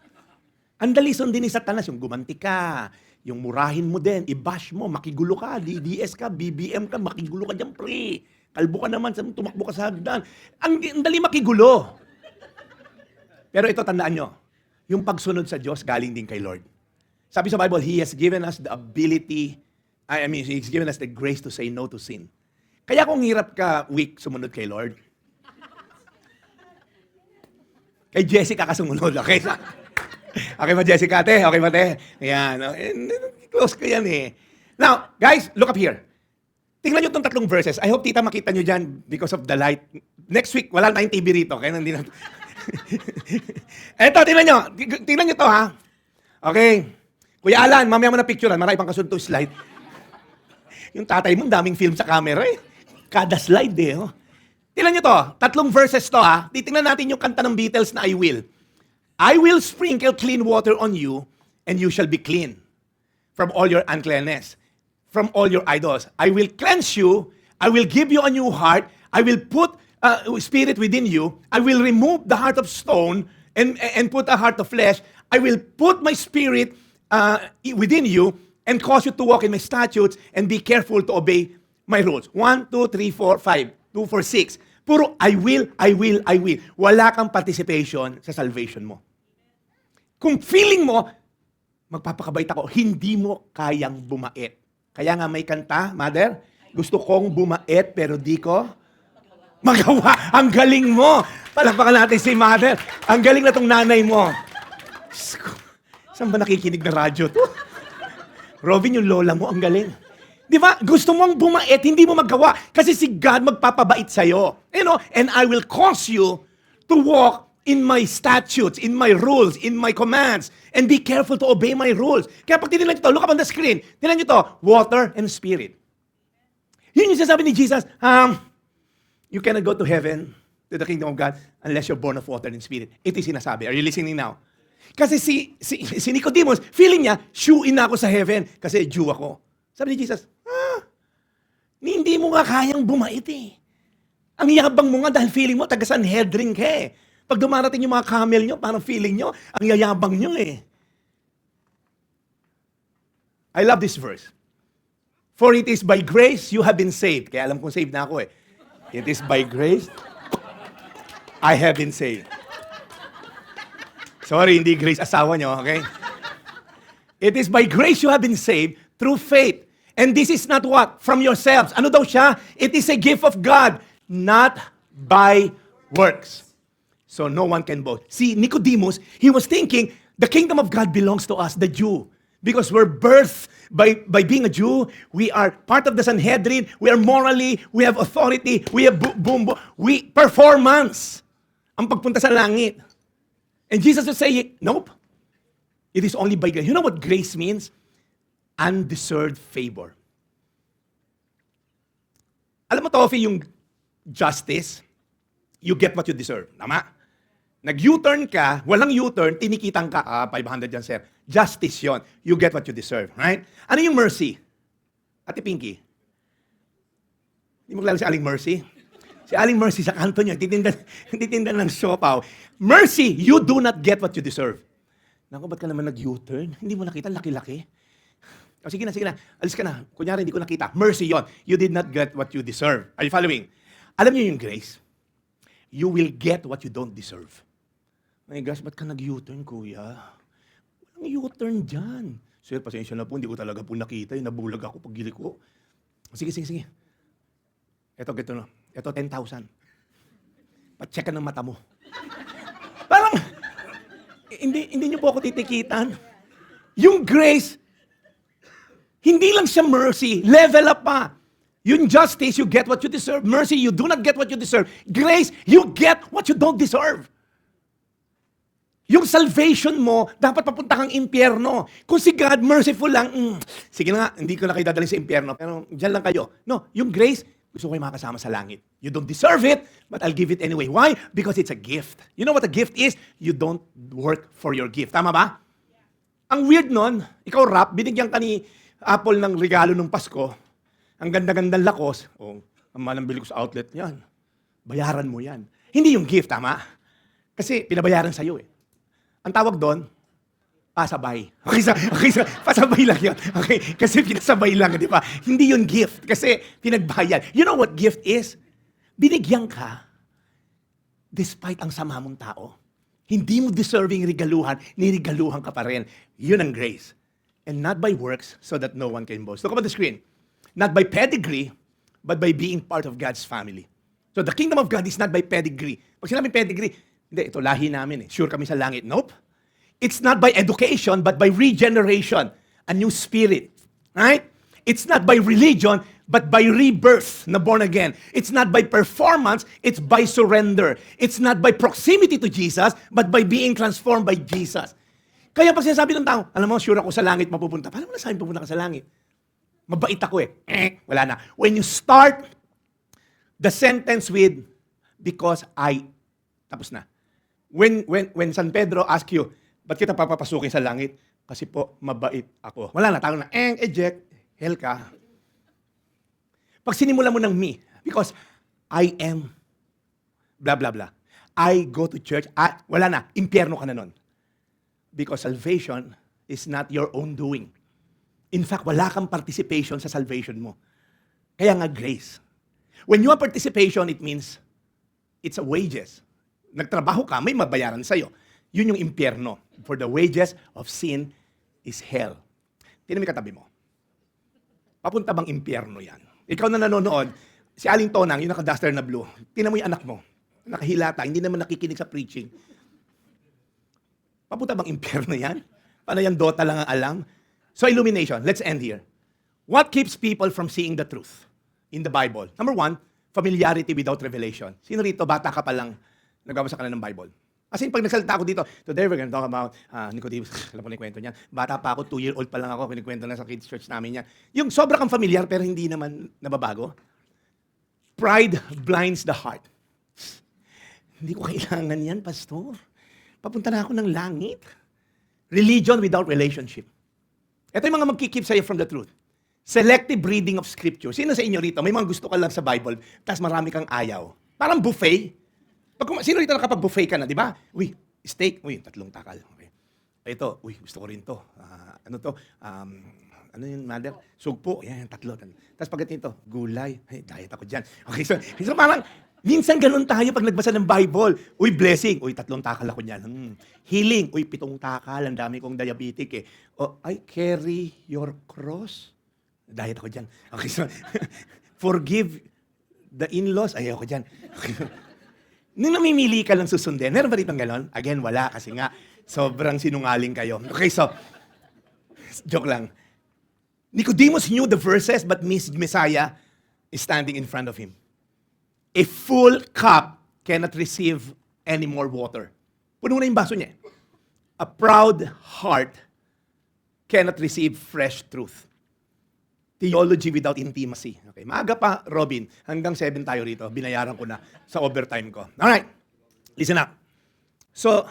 Ang dali sundin ni Satanas, yung gumanti ka, yung murahin mo din, i-bash mo, makigulo ka, DDS ka, BBM ka, makigulo ka dyan, pre. Kalbo ka naman, tumakbo ka sa hagdan. Ang dali makigulo. Pero ito, tandaan nyo, yung pagsunod sa Diyos, galing din kay Lord. Sabi sa Bible, He has given us the ability, He's given us the grace to say no to sin. Kaya kung hirap ka weak, sumunod kay Lord. Kay Jessica ka sumunod, okay? Okay ba, Jessica, te? Okay ba, te? Ayan. Close ko yan eh. Now, guys, look up here. Tingnan nyo itong 3 verses. I hope tita makita nyo dyan because of the light. Next week, wala tayong TV rito. Kaya hindi na... Eto, tingnan nyo. Tingnan nyo to, ha? Okay. Kuya Alan, mamaya mo na picturean. Marami pang kasunod to slide. Yung tatay mo, daming film sa camera eh. Kada slide eh. Oh. Tingnan nyo to. 3 verses to, ha? Titingnan natin yung kanta ng Beatles na I Will. I will sprinkle clean water on you, and you shall be clean from all your uncleanness, from all your idols. I will cleanse you. I will give you a new heart. I will put spirit within you. I will remove the heart of stone and put a heart of flesh. I will put my spirit within you and cause you to walk in my statutes and be careful to obey my rules. 1, 2, 3, 4, 5, 2, 4, 6. Puro I will, I will, I will. Wala kang participation sa salvation mo. Kung feeling mo, magpapakabait ako, hindi mo kayang bumait. Kaya nga may kanta, Mother, gusto kong bumait pero di ko magawa. Ang galing mo. Palakpakan natin si Mother. Ang galing na tong nanay mo. Saan ba nakikinig na radyo to? Robin, yung lola mo, ang galing. Di ba? Gusto mong bumait, hindi mo magawa. Kasi si God magpapabait sa'yo. You know, and I will cause you to walk in my statutes, in my rules, in my commands, and be careful to obey my rules. Kaya pag tinilan nyo to, look up on the screen, tinilan nyo to, water and spirit. Yun yung sasabi ni Jesus, you cannot go to heaven, to the kingdom of God, unless you're born of water and spirit. Ito yung sinasabi. Are you listening now? Kasi si Nicodemus, feeling niya, shoe-in na ako sa heaven kasi Jew ako. Sabi ni Jesus, hindi mo nga kayang bumait eh. Ang yabang mo nga dahil feeling mo, taga-Sanhedrin ka eh. Pag dumarating yung mga camel nyo, parang feeling nyo, ang yayabang nyo eh. I love this verse. For it is by grace you have been saved. Kaya alam kong saved na ako eh. It is by grace I have been saved. Sorry, hindi grace asawa nyo, okay? It is by grace you have been saved through faith. And this is not what? From yourselves. Ano daw siya? It is a gift of God, not by works. So no one can boast. See, Nicodemus, he was thinking, the kingdom of God belongs to us, the Jew. Because we're birthed by being a Jew, we are part of the Sanhedrin, we are morally, we have authority, we have performance. Ang pagpunta sa langit. And Jesus will say, nope. It is only by grace. You know what grace means? Undeserved favor. Alam mo, Tofi, yung justice, you get what you deserve. Tama? Nag-U-turn ka, walang U-turn, tinikitan ka, 500 yan, sir. Justice yon. You get what you deserve, right? Ano yung mercy? Ate Pinky? Hindi mo kilala si Aling Mercy? Si Aling Mercy sa kanto niya, titinda ng siopaw. Mercy, you do not get what you deserve. Naku, ba't ka naman nag-U-turn? Hindi mo nakita, laki-laki. O, sige na, alis ka na. Kunyari, hindi ko nakita. Mercy yon. You did not get what you deserve. Are you following? Alam niyo yung grace? You will get what you don't deserve. My gosh, ba't ka nag-U-turn, kuya? Walang U-turn dyan. Sir, pasensya na po, hindi ko talaga po nakita. Nabulag ako pag gili ko. Sige. Ito, gito na. Ito, 10,000. Pa-check ka ng mata mo. Parang, hindi niyo po ako titikitan. Yung grace, hindi lang siya mercy, level up pa. Yung justice, you get what you deserve. Mercy, you do not get what you deserve. Grace, you get what you don't deserve. Yung salvation mo, dapat papunta kang impyerno. Kung si God, merciful lang, sige na nga, hindi ko na kayo dadalhin sa impyerno, pero dyan lang kayo. No, yung grace, gusto ko kayo makasama sa langit. You don't deserve it, but I'll give it anyway. Why? Because it's a gift. You know what a gift is? You don't work for your gift. Tama ba? Ang weird nun, ikaw rap, binigyan ka ni Apple ng regalo ng Pasko, ang ganda-gandang lakos, ang mahal ng bili ko sa outlet, yan. Bayaran mo yan. Hindi yung gift, tama? Kasi pinabayaran sa'yo eh. Ang tawag doon, pasabay. Okay, pasabay lang yun. Okay, kasi pinasabay lang, di ba? Hindi yun gift, kasi pinagbayad. You know what gift is? Binigyan ka, despite ang sama mong tao. Hindi mo deserving regaluhan, nirigaluhan ka pa rin. Yun ang grace. And not by works, so that no one can boast. Look up on the screen. Not by pedigree, but by being part of God's family. So the kingdom of God is not by pedigree. Pag sinabing pedigree, hindi, ito lahi namin eh. Sure kami sa langit. Nope. It's not by education, but by regeneration. A new spirit. Right? It's not by religion, but by rebirth, na born again. It's not by performance, it's by surrender. It's not by proximity to Jesus, but by being transformed by Jesus. Kaya pag sinasabi ng tao, alam mo, sure ako sa langit mapupunta. Paano mo nasabi pupunta ka sa langit? Mabait ako eh. Wala na. When you start the sentence with, because I, tapos na. When San Pedro ask you, ba't kita papapasukin sa langit? Kasi po, mabait ako. Wala na, tawag na, eject, hell ka. Pag sinimula mo ng me, because I am, blah, blah, blah. I go to church, wala na, impyerno ka na nun. Because salvation is not your own doing. In fact, wala kang participation sa salvation mo. Kaya nga grace. When you have participation, it means it's a wages. Nagtrabaho ka, may mabayaran sa'yo. Yun yung impyerno. For the wages of sin is hell. Tingnan mo yung katabi mo. Papunta bang impyerno yan? Ikaw na nanonood, si Aling Tonang, yung naka-duster na blue, tingnan mo yung anak mo. Nakahilata, hindi naman nakikinig sa preaching. Papunta bang impyerno yan? Paano yung Dota lang ang alam? So illumination, let's end here. What keeps people from seeing the truth in the Bible? Number one, familiarity without revelation. Sino rito, bata ka pa lang, nagbabasa ka na ng Bible? As in, pag nagsalita ako dito, today we're going to talk about Nicodemus. Alam ko na yung kwento niyan. Bata pa ako, 2-year-old pa lang ako, kinikwento na sa kids church namin yan. Yung sobra kang familiar pero hindi naman nababago. Pride blinds the heart. Hindi ko kailangan yan, pastor. Papunta na ako ng langit. Religion without relationship. Ito yung mga magkikeep sa'yo from the truth. Selective reading of scripture. Sino sa inyo rito, may mga gusto ka lang sa Bible, tapos marami kang ayaw. Parang buffet. Sino rito nakapag-buffet ka na, di ba? Uy, steak. Uy, 3 takal. Okay. Ito, uy, gusto ko rin to. Ano yung mother? Sugpo. Yan, 3. Tapos pag ito, gulay. Ay, diet ako dyan. Okay, so parang, minsan ganun tayo pag nagbasa ng Bible. Uy, blessing. Uy, 3 takal ako dyan. Healing. Uy, 7 takal. Ang dami kong diabetic eh. I carry your cross. Diet ako dyan. Okay, so, forgive the in-laws. Ayaw ko dyan. Okay. Nung namimili ka lang susundin, meron ba rito gano'n? Again, wala kasi nga, sobrang sinungaling kayo. Okay, so, joke lang. Nicodemus knew the verses, but Messiah is standing in front of him. A full cup cannot receive any more water. Puno na yung baso niya. A proud heart cannot receive fresh truth. Theology without intimacy. Okay, maaga pa, Robin. Hanggang 7 tayo rito. Binayaran ko na sa overtime ko. Alright, listen up. So,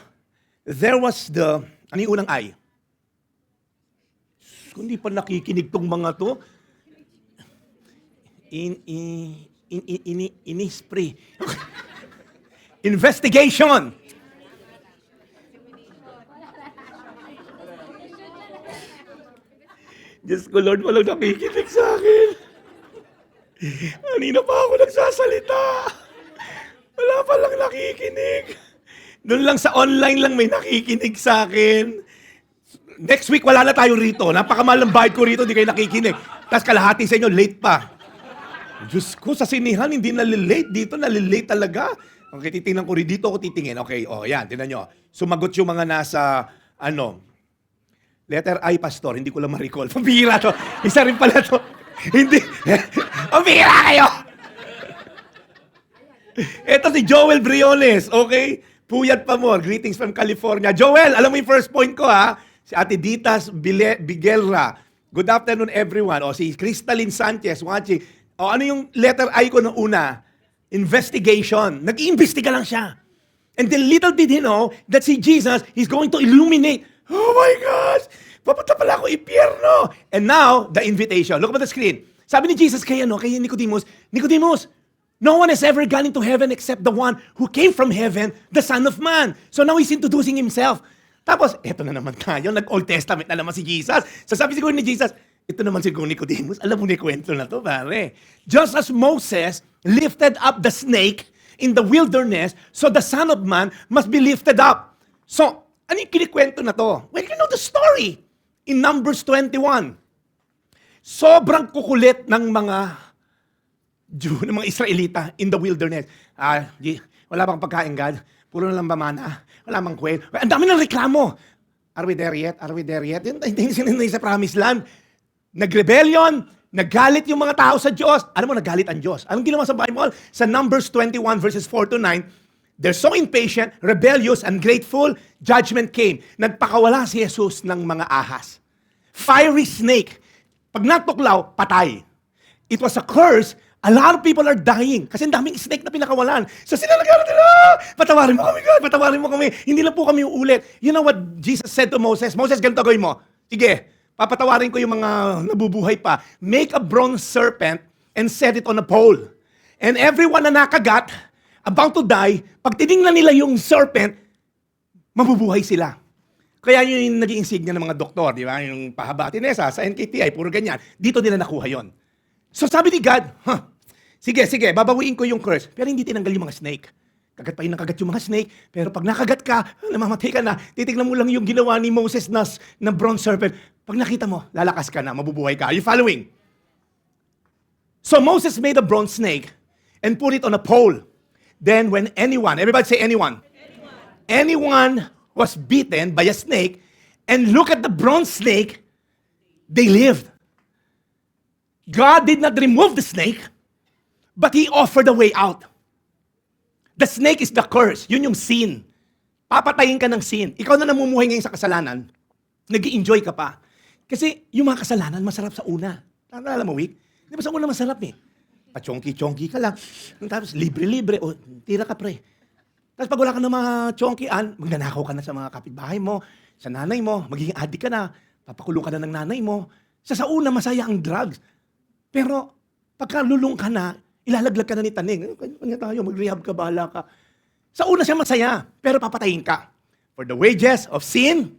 there was ano yung unang I? Kung di pa nakikinig tong mga to, inispre. Investigation. Diyos ko, Lord, walang nakikinig sa akin. Kanina pa ako nagsasalita. Wala pa lang nakikinig. Doon lang sa online lang may nakikinig sa akin. Next week, wala na tayo rito. Napakamahal ng bayad ko rito, hindi kayo nakikinig. Tapos kalahati sa inyo, late pa. Diyos ko, sa sinihan, hindi nalilate. Dito, nalilate talaga. Okay, titingnan ko rin. Dito ako titingin. Okay, yan, tingnan nyo. Sumagot yung mga nasa, letter I, pastor. Hindi ko lang ma-recall. Pambihira to. Isa rin pala to. Hindi. Pambihira kayo! Ito si Joel Briones. Okay? Puyat pa more. Greetings from California. Joel, alam mo yung first point ko, ha? Si Ate Ditas Bigelra. Good afternoon, everyone. O, si Crystalline Sanchez watching. O, ano yung letter I ko nung una? Investigation. Nag-iimbestiga lang siya. And then little did he know that si Jesus is going to illuminate. Oh my gosh! Papunta pala ako impyerno! And now, the invitation. Look at the screen. Sabi ni Jesus kay Nicodemus, Nicodemus, no one has ever gone into heaven except the one who came from heaven, the Son of Man. So now he's introducing himself. Tapos, eto na naman tayo, nag-Old Testament na naman si Jesus. So sabi siguro ni Jesus, ito naman siguro Nicodemus, alam mo na yung kwento na to, pare. Just as Moses lifted up the snake in the wilderness, so the Son of Man must be lifted up. So, ano yung kinikwento na to? Well, you know the story. In Numbers 21, sobrang kukulit ng mga Jew, ng mga Israelita in the wilderness. Wala bang pagkain, God? Puro na lang bamana. Wala bang kwel. Ang dami ng reklamo. Are we there yet? Are we there yet? Hindi sa promised land. Nag-rebellion, naggalit yung mga tao sa Diyos. Alam mo, naggalit ang Diyos. Anong ginawa sa Bible? Sa Numbers 21 verses 4 to 9, they're so impatient, rebellious, ungrateful, judgment came. Nagpakawala si Jesus ng mga ahas. Fiery snake. Pag natuklaw, patay. It was a curse. A lot of people are dying. Kasi ang daming snake na pinakawalan. So sila nagkaroon nila, patawarin mo kami, God, patawarin mo kami. Hindi lang po kami uulit. You know what Jesus said to Moses? Moses, ganito gawin mo. Sige, papatawarin ko yung mga nabubuhay pa. Make a bronze serpent and set it on a pole. And everyone na nakagat, about to die, pag tinignan nila yung serpent, mabubuhay sila. Kaya yun yung naging insignia ng mga doktor, di ba? Yung pahaba tinesa sa NKTI, puro ganyan. Dito nila nakuha yon. So sabi ni God, sige, babawiin ko yung curse. Pero hindi tinanggal yung mga snake. Kagat pa rin nakagat yung mga snake. Pero pag nakagat ka, namamatay ka na, titignan mo lang yung ginawa ni Moses na bronze serpent. Pag nakita mo, lalakas ka na, mabubuhay ka. Are you following? So Moses made a bronze snake and put it on a pole. Then when anyone, everybody say anyone. Anyone was bitten by a snake, and look at the bronze snake, they lived. God did not remove the snake, but He offered a way out. The snake is the curse. Yun yung sin. Papatayin ka ng sin. Ikaw na namumuhay ngayon sa kasalanan, nag-i-enjoy ka pa. Kasi yung mga kasalanan, masarap sa una. Naalala mo, Wick? Di ba sa una masarap eh? Pa-chonky-chonky ka lang. Tapos libre-libre. O, tira ka pre. Tapos pag wala ka na mga chonkian, magnanakaw ka na sa mga kapitbahay mo, sa nanay mo, magiging addict ka na, papakulong ka na ng nanay mo. Sa una, masaya ang drugs. Pero pagka lulong ka na, ilalaglag ka na ni Taning. Kanya tayo, mag-rehab ka, bahala ka. Sa una siya masaya, pero papatayin ka. For the wages of sin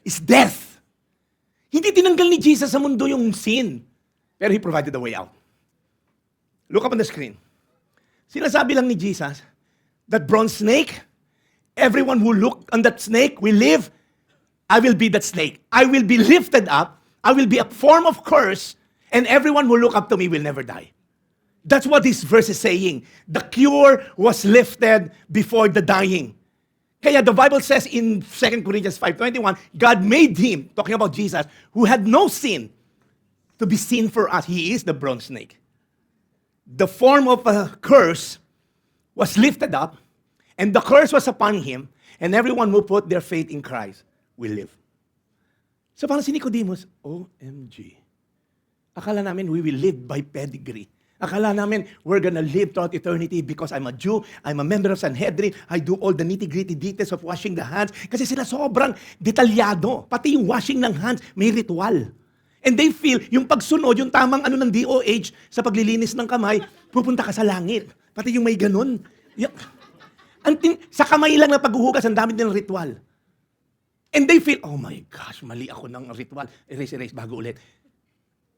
is death. Hindi tinanggal ni Jesus sa mundo yung sin, pero He provided a way out. Look up on the screen. Sinasabi lang ni Jesus, that bronze snake, everyone who look on that snake will live. I will be that snake. I will be lifted up. I will be a form of curse, and everyone who look up to me will never die. That's what this verse is saying. The cure was lifted before the dying. Kaya the Bible says in 2 Corinthians 5:21, God made Him, talking about Jesus, who had no sin, to be sin for us. He is the bronze snake. The form of a curse was lifted up, and the curse was upon Him, and everyone who put their faith in Christ will live. So parang si Nicodemus, OMG. Akala namin we will live by pedigree. Akala namin we're gonna live throughout eternity because I'm a Jew, I'm a member of Sanhedrin, I do all the nitty-gritty details of washing the hands. Kasi sila sobrang detalyado. Pati yung washing ng hands, may ritual. And they feel, yung pagsunod, yung tamang ng DOH sa paglilinis ng kamay, pupunta ka sa langit. Pati yung may ganun. Sa kamay lang na paghuhugas, ang dami nilang ritual. And they feel, oh my gosh, mali ako ng ritual. Erase, bago ulit.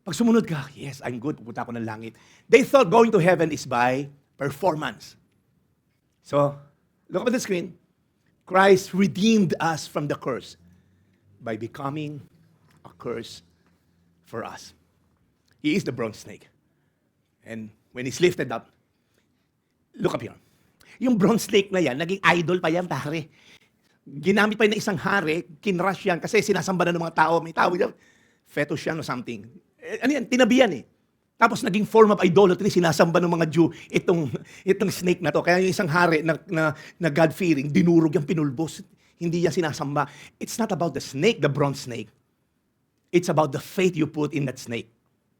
Pag sumunod ka, yes, I'm good, pupunta ako ng langit. They thought going to heaven is by performance. So, look up at the screen. Christ redeemed us from the curse by becoming a curse for us. He is the bronze snake. And when He's lifted up, look up here. Yung bronze snake na yan, naging idol pa yan, pare. Ginamit pa yun ng isang hari, kinrush yan, kasi sinasamba na ng mga tao. May tao yan, fetish yan or something. Ano yan, tinabihan eh. Tapos naging form of idolatry, sinasamba ng mga Jew itong snake na to. Kaya yung isang hari na God-fearing, dinurog yung pinulbos. Hindi yan sinasamba. It's not about the snake, the bronze snake. It's about the faith you put in that snake.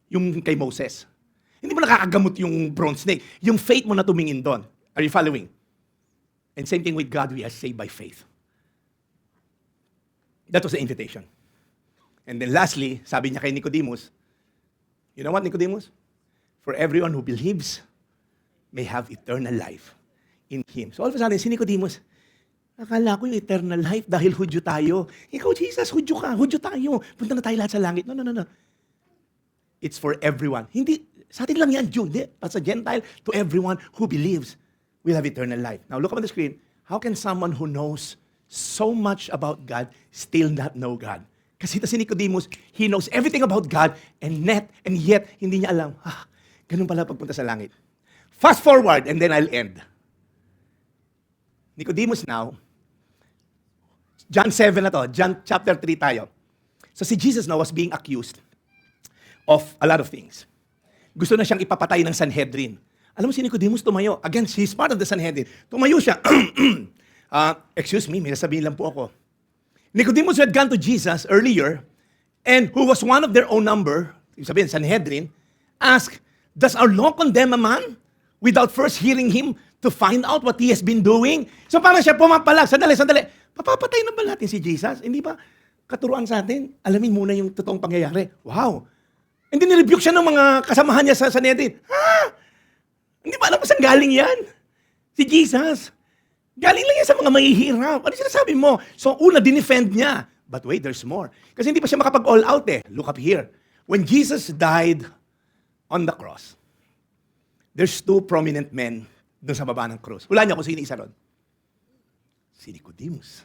Yung kay Moses. Hindi mo nakakagamot yung bronze snake. Yung faith mo na tumingin doon. Are you following? And same thing with God, we are saved by faith. That was the invitation. And then lastly, sabi niya kay Nicodemus, you know what, Nicodemus? For everyone who believes may have eternal life in Him. So all of a sudden, si Nicodemus, akala ko yung eternal life dahil Hudyo tayo. Ikaw, Jesus, Hudyo ka, Hudyo tayo. Punta na tayo lahat sa langit. No. It's for everyone. Hindi, sa atin lang yan, Jew. Hindi, but sa Gentile, to everyone who believes will have eternal life. Now, look up on the screen. How can someone who knows so much about God still not know God? Kasi ito si Nicodemus, he knows everything about God and yet, hindi niya alam, ganun pala pagpunta sa langit. Fast forward, and then I'll end. Nicodemus now, John 7 na to, John chapter 3 tayo. So si Jesus now was being accused of a lot of things. Gusto na siyang ipapatay ng Sanhedrin. Alam mo si Nicodemus tumayo. Again, he's part of the Sanhedrin. Tumayo siya. Excuse me, may sasabihin lang po ako. Nicodemus had gone to Jesus earlier, and who was one of their own number, sabihin, Sanhedrin, asked, does our law condemn a man without first hearing him to find out what he has been doing? So parang siya pumapalag, sandali. Papapatay na ba natin si Jesus? Hindi ba katuruan sa atin? Alamin muna yung totoong pangyayari. Wow! And then nirebuke siya ng mga kasamahan niya sa Sanhedrin. Hindi ba alam kung saan galing yan? Si Jesus. Galing lang yan sa mga mahihirap. Ano sinasabi mo? So una, dinefend niya. But wait, there's more. Kasi hindi pa siya makapag-all out eh. Look up here. When Jesus died on the cross, there's two prominent men doon sa baba ng cross. Hulaan niyo kung sino isa ron. Si Nicodemus.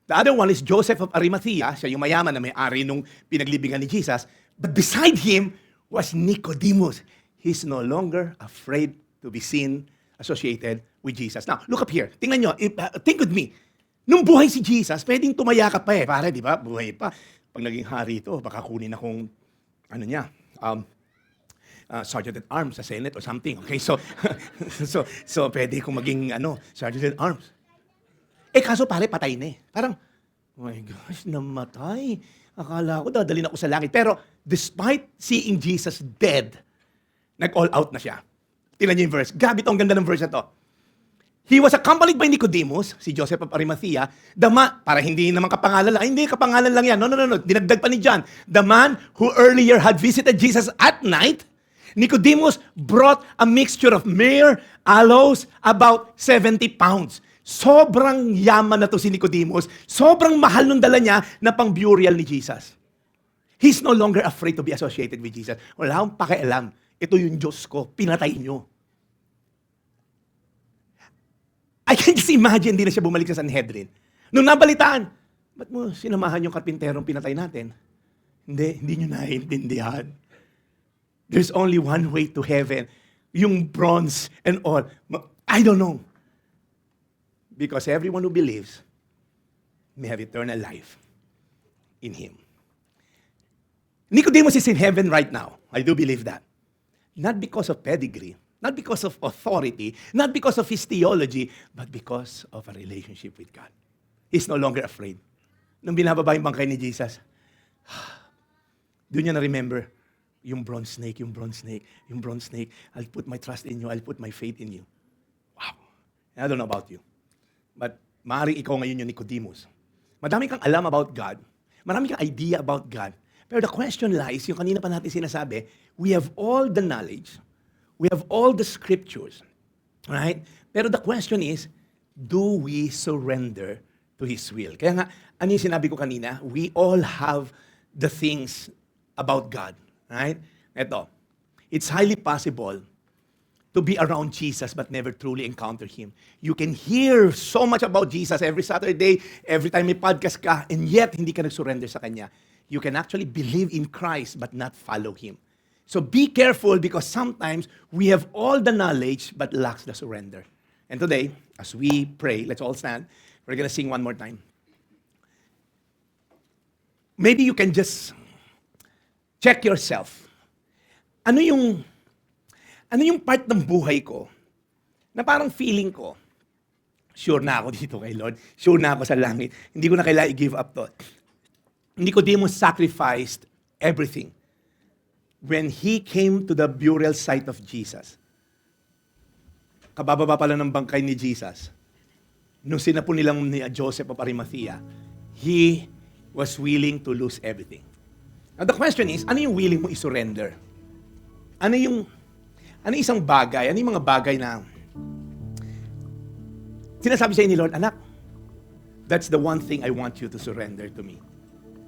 The other one is Joseph of Arimathea. Siya yung mayaman na may-ari nung pinaglibingan ni Jesus. But beside him was Nicodemus. He's no longer afraid to be seen associated with Jesus. Now, look up here. Tingnan nyo. Think with me. Nung buhay si Jesus, pwedeng tumaya ka pa eh. Pare, di ba? Buhay pa. Pag naging hari ito, baka kunin akong, Sergeant at Arms sa Senate or something. Okay, so, so pwede kong maging, Sergeant at Arms. Eh, kaso pare, patay na eh. Parang, oh my gosh, namatay. Akala ko, dadalhin ako sa langit. Pero, despite seeing Jesus dead, nag-all out na siya. Tingnan niyo yung verse. Grabe ito, ang ganda ng verse na to. He was accompanied by Nicodemus, si Joseph of Arimathea, para hindi naman kapangalan lang. Hindi, kapangalan lang yan. No. Dinagdag pa ni John. The man who earlier had visited Jesus at night, Nicodemus brought a mixture of myrrh, aloes, about 70 pounds. Sobrang yaman na to si Nicodemus. Sobrang mahal nung dala niya na pang-burial ni Jesus. He's no longer afraid to be associated with Jesus. Wala akong pakialam. Ito yung Diyos ko. Pinatay niyo. I can just imagine, hindi na siya bumalik sa Sanhedrin. Nung nabalitaan, ba't mo sinamahan yung karpinterong pinatay natin? Hindi nyo naiintindihan. There's only one way to heaven. Yung bronze and all. I don't know. Because everyone who believes may have eternal life in Him. Nicodemus is in heaven right now. I do believe that. Not because of pedigree, not because of authority, not because of his theology, but because of a relationship with God. He's no longer afraid. Nung binababa yung bangkay ni Jesus, doon niya na-remember, yung bronze snake, I'll put my trust in you, I'll put my faith in you. Wow. And I don't know about you. But maaaring ikaw ngayon yung Nicodemus. Madami kang alam about God. Marami kang idea about God. Pero the question lies, yung kanina pa natin sinasabi, we have all the knowledge, we have all the scriptures, right? Pero the question is, do we surrender to His will? Kaya nga, ano yung sinabi ko kanina? We all have the things about God, right? Ito, it's highly possible to be around Jesus but never truly encounter Him. You can hear so much about Jesus every Saturday, every time may podcast ka, and yet hindi ka nag-surrender sa Kanya. You can actually believe in Christ but not follow Him. So be careful because sometimes we have all the knowledge but lacks the surrender. And today, as we pray, let's all stand. We're going to sing one more time. Maybe you can just check yourself. Ano yung part ng buhay ko na parang feeling ko, sure na ako dito kay Lord, sure na ako sa langit, hindi ko na kailangan i-give up to. Nicodemus sacrificed everything when he came to the burial site of Jesus. Kabababa pala ng bangkay ni Jesus. Nung sinapon nilang ni Joseph of Arimathea, he was willing to lose everything. Now the question is, ano yung willing mo i-surrender? Ano yung isang bagay, ano yung mga bagay na sinasabi sa'yo ni Lord, anak, that's the one thing I want you to surrender to me.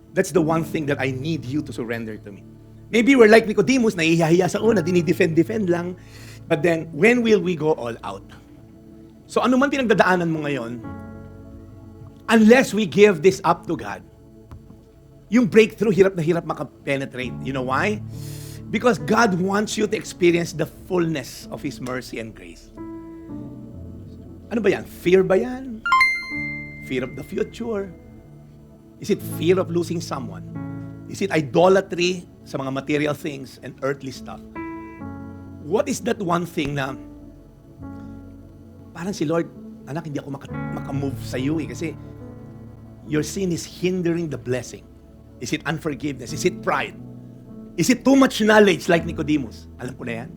That's the one thing that I need you to surrender to me. Maybe we're like Nicodemus, nahihiya sa una, dinidefend lang. But then, when will we go all out? So ano man pinagdadaanan mo ngayon, unless we give this up to God, yung breakthrough, hirap na hirap makapenetrate. You know why? Because God wants you to experience the fullness of His mercy and grace. Ano ba yan? Fear ba yan? Fear of the future? Is it fear of losing someone? Is it idolatry sa mga material things and earthly stuff? What is that one thing na parang si Lord, anak, hindi ako makamove sa iyo kasi your sin is hindering the blessing. Is it unforgiveness? Is it pride? Is it too much knowledge like Nicodemus? Alam ko na yan.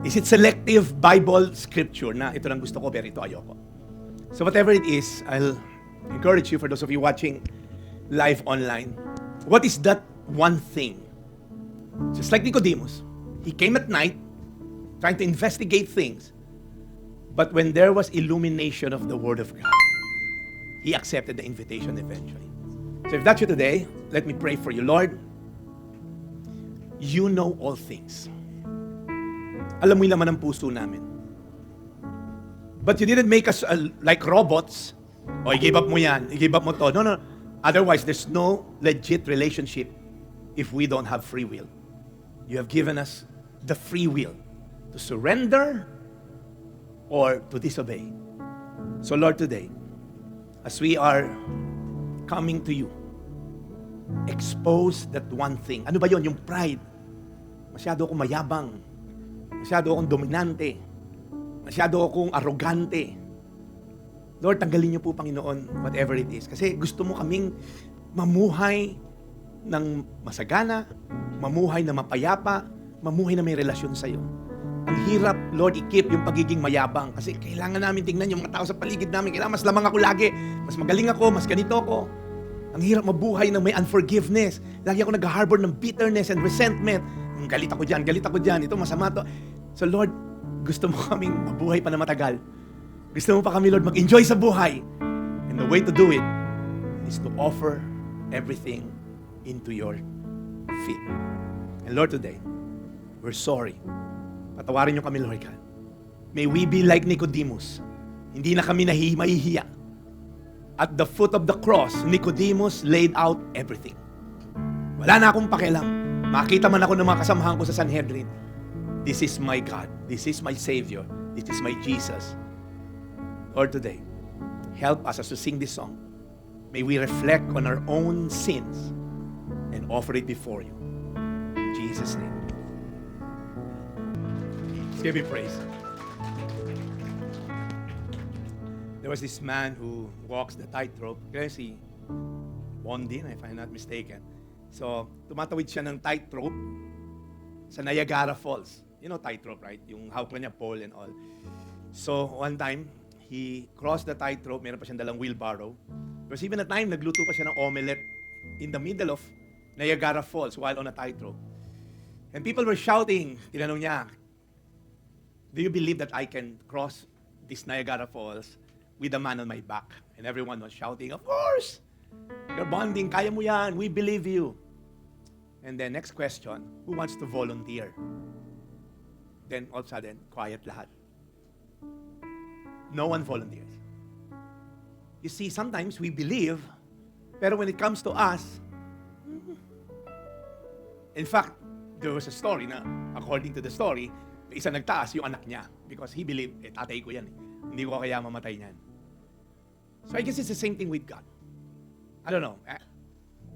Is it selective Bible scripture na ito lang gusto ko pero ito ayoko? So whatever it is, I'll encourage you, for those of you watching live online, what is that one thing? Just like Nicodemus, he came at night trying to investigate things, but when there was illumination of the Word of God, he accepted the invitation eventually. So if that's you today, let me pray for you. Lord, you know all things. Alam mo yung laman ng puso namin. But you didn't make us like robots. O, i-give up mo yan, i-give up mo to. No. Otherwise, there's no legit relationship if we don't have free will. You have given us the free will to surrender or to disobey. So Lord, today, as we are coming to you, expose that one thing. Ano ba yon? Yung pride. Masyado akong mayabang. Masyado akong dominante. Masyado akong arrogante. Lord, tanggalin niyo po, Panginoon, whatever it is. Kasi gusto mo kaming mamuhay ng masagana, mamuhay na mapayapa, mamuhay na may relasyon sa'yo. Ang hirap, Lord, i-keep yung pagiging mayabang. Kasi kailangan namin tingnan yung mga tao sa paligid namin. Kailangan mas lamang ako lagi. Mas magaling ako, mas ganito ako. Ang hirap mabuhay ng may unforgiveness. Lagi ako nag-harbor ng bitterness and resentment. Galit ako dyan, ito masama to. So Lord, gusto mo kaming mabuhay pa na matagal. Gusto mo pa kami, Lord, mag-enjoy sa buhay. And the way to do it is to offer everything into your feet. And Lord, today, we're sorry. Patawarin niyo kami, Lord God. May we be like Nicodemus. Hindi na kami mahihiya. At the foot of the cross, Nicodemus laid out everything. Wala na akong pakialam. Makita man ako ng mga kasamahan ko sa Sanhedrin. This is my God. This is my Savior. This is my Jesus. Lord, today, help us as we sing this song. May we reflect on our own sins and offer it before you. In Jesus' name. Let's give you praise. There was this man who walks the tightrope. Kaya si Bondin, if I'm not mistaken. So, tumatawid siya ng tightrope sa Niagara Falls. You know tightrope, right? Yung hawak niya pole and all. So, one time, he crossed the tightrope. Meron pa siyang dalang wheelbarrow. There was even a time, nagluto pa siya ng omelette in the middle of Niagara Falls while on a tightrope. And people were shouting. Tinanong niya, do you believe that I can cross this Niagara Falls with a man on my back? And everyone was shouting, of course! You're bonding, kaya mo yan, we believe you. And then next question, who wants to volunteer? Then all of a sudden, quiet lahat. No one volunteers. You see, sometimes we believe, pero when it comes to us, in fact, there was a story na, according to the story, isa nagtaas yung anak niya because he believed, tatay ko yan. Hindi ko kaya mamatay niyan. So I guess it's the same thing with God. I don't know.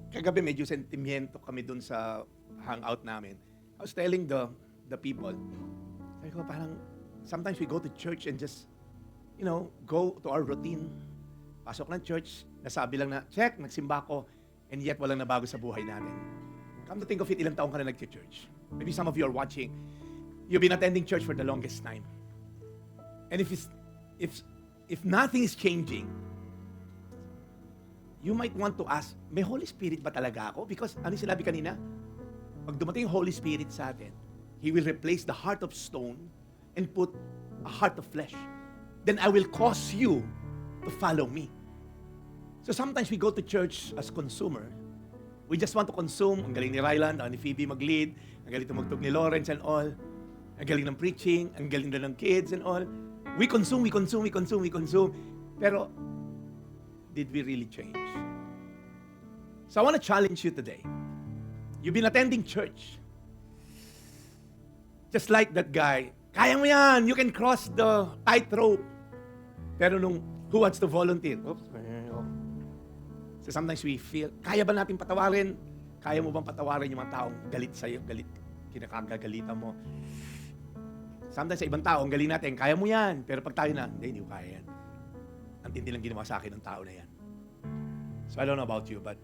Kagabi medyo sentimiento kami dun sa hangout namin. I was telling the people, sabi ko parang, sometimes we go to church and just, go to our routine. Pasok ng church, nasabi lang na, check, nagsimba ko, and yet walang nabago sa buhay natin. Come to think of it, ilang taong ka na nag-church? Maybe some of you are watching. You've been attending church for the longest time. And if nothing is changing, you might want to ask, may Holy Spirit ba talaga ako? Because ano sinabi kanina? Pag dumating yung Holy Spirit sa atin, He will replace the heart of stone and put a heart of flesh. Then I will cause you to follow me. So sometimes we go to church as consumer. We just want to consume. Ang galing ni Ryland, ni Phoebe mag-lead, ang galing tumugtog ni Lawrence and all. Ang galing ng preaching, ang galing na ng kids and all. We consume. Pero, did we really change? So I want to challenge you today. You've been attending church. Just like that guy, kaya mo yan, you can cross the tightrope. Pero who wants to volunteer? Oops. So sometimes we feel, kaya ba natin patawarin? Kaya mo bang patawarin yung mga taong galit sa'yo, kinakagagalitan mo? Sometimes sa ibang tao, ang galing natin, kaya mo yan. Pero pag tayo na, hindi ko kaya yan. Ang tindi lang ginawa sa akin ng tao na yan. So I don't know about you, but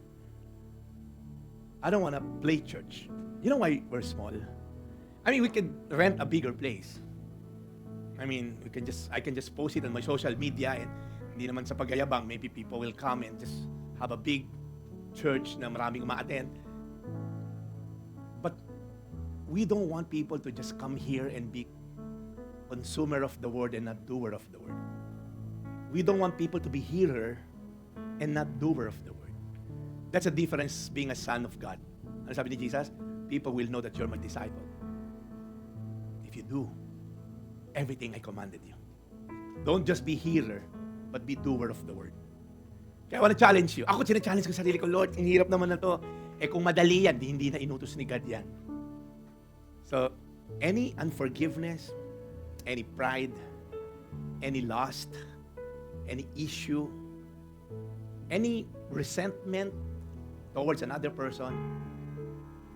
I don't want to play church. You know why we're small? I mean, we could rent a bigger place. I mean, I can just post it on my social media and hindi naman sa pagyayabang, maybe people will come and just have a big church na maraming ma-attend. But we don't want people to just come here and be consumer of the word and not doer of the word. We don't want people to be hearer and not doer of the word. That's the difference being a son of God. Ano sabi ni Jesus? People will know that you're my disciple if you do everything I commanded you. Don't just be hearer, but be doer of the word. Kaya I want to challenge you. Ako, challenge ko sarili ko, Lord, ang hirap naman na to. Eh kung madali yan, hindi na inutos ni God yan. So, any unforgiveness, any pride, any lust, any issue, any resentment towards another person,